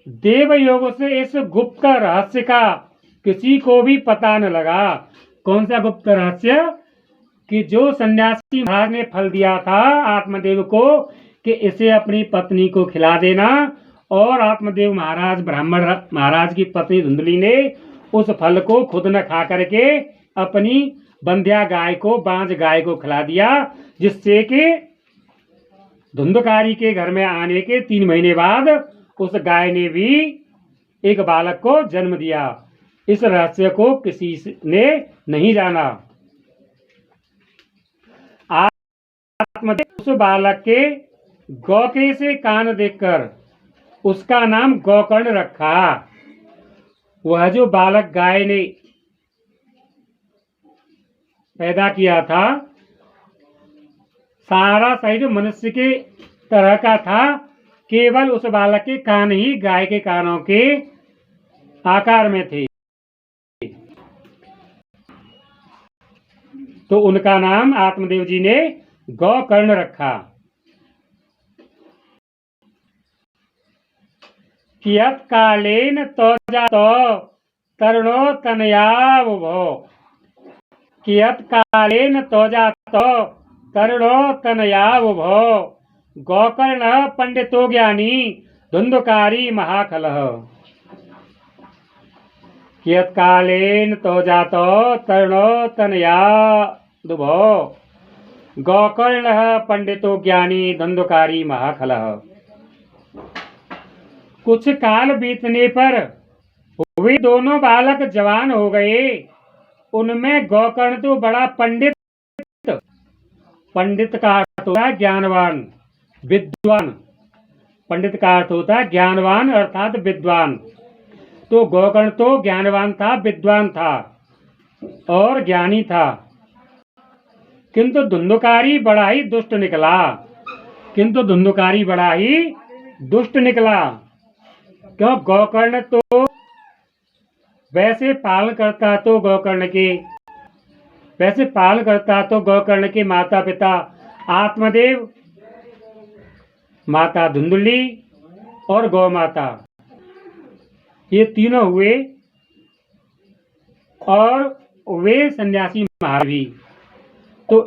देव योग से इस गुप्त रहस्य का किसी को भी पता न लगा। कौन सा गुप्त रहस्य? कि जो सन्यासी महाराज ने फल दिया था आत्मदेव को कि इसे अपनी पत्नी को खिला देना, और आत्मदेव महाराज ब्राह्मण महाराज की पत्नी धुंधली ने उस फल को खुद न खा करके अपनी बंध्या गाय को, बांझ गाय को खिला दिया, जिससे कि धुंधकारी के घर में आने के 3 महीने बाद उस गाय ने भी एक बालक को जन्म दिया। इस रहस्य को किसी ने नहीं जाना। आत्मदेव उस बालक के गौके से कान देखकर उसका नाम गोकर्ण रखा। वह जो बालक गाय ने पैदा किया था, सारा शरीर मनुष्य के तरह का था, केवल उस बालक के कान ही गाय के कानों के आकार में थे। तो उनका नाम आत्मदेव जी ने गोकर्ण रखा। कियत् कालेन तौजातो तरुणो तनयावुभो। कियत् कालेन तौजातो तरुणो तनयावुभो गोकर्ण पंडितो ज्ञानी धुंधकारी महाखलः। कियत् कालेन तौजातो तरुणो तनयावुभो गोकर्ण पंडितो ज्ञानी धुंधकारी महाखलः। कुछ काल बीतने पर वे दोनों बालक जवान हो गए। उनमें गोकर्ण तो बड़ा पंडित का अर्थ होता है ज्ञानवान, विद्वान। पंडित का अर्थ होता है ज्ञानवान अर्थात विद्वान। तो गोकर्ण तो ज्ञानवान था, विद्वान था और ज्ञानी था, किंतु धुंधकारी बड़ा ही दुष्ट निकला। क्यों? गोकर्ण तो वैसे पालन करता तो गोकर्ण के माता पिता आत्मदेव, माता धुंधली और गौ माता, ये तीनों हुए, और वे सन्यासी महाराज भी। तो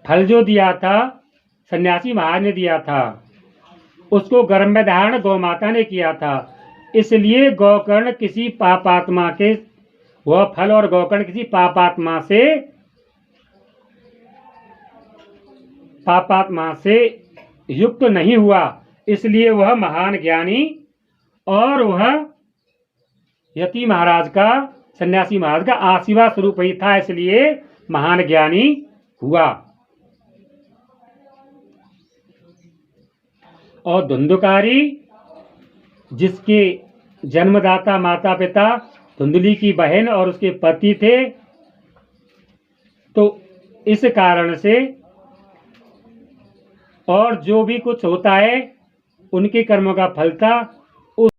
फल जो दिया था सन्यासी महाराज ने दिया था, उसको गर्भ में धारण गौ माता ने किया था। इसलिए गोकर्ण किसी पापात्मा के, वह फल और गोकर्ण किसी पापात्मा से युक्त नहीं हुआ। इसलिए वह महान ज्ञानी और वह यति महाराज का, सन्यासी महाराज का आशीर्वाद स्वरूप ही था, इसलिए महान ज्ञानी हुआ। और धुंधकारी, जिसके जन्मदाता माता पिता धुंधली की बहन और उसके पति थे, तो इस कारण से और जो भी कुछ होता है उनके कर्मों का फल था।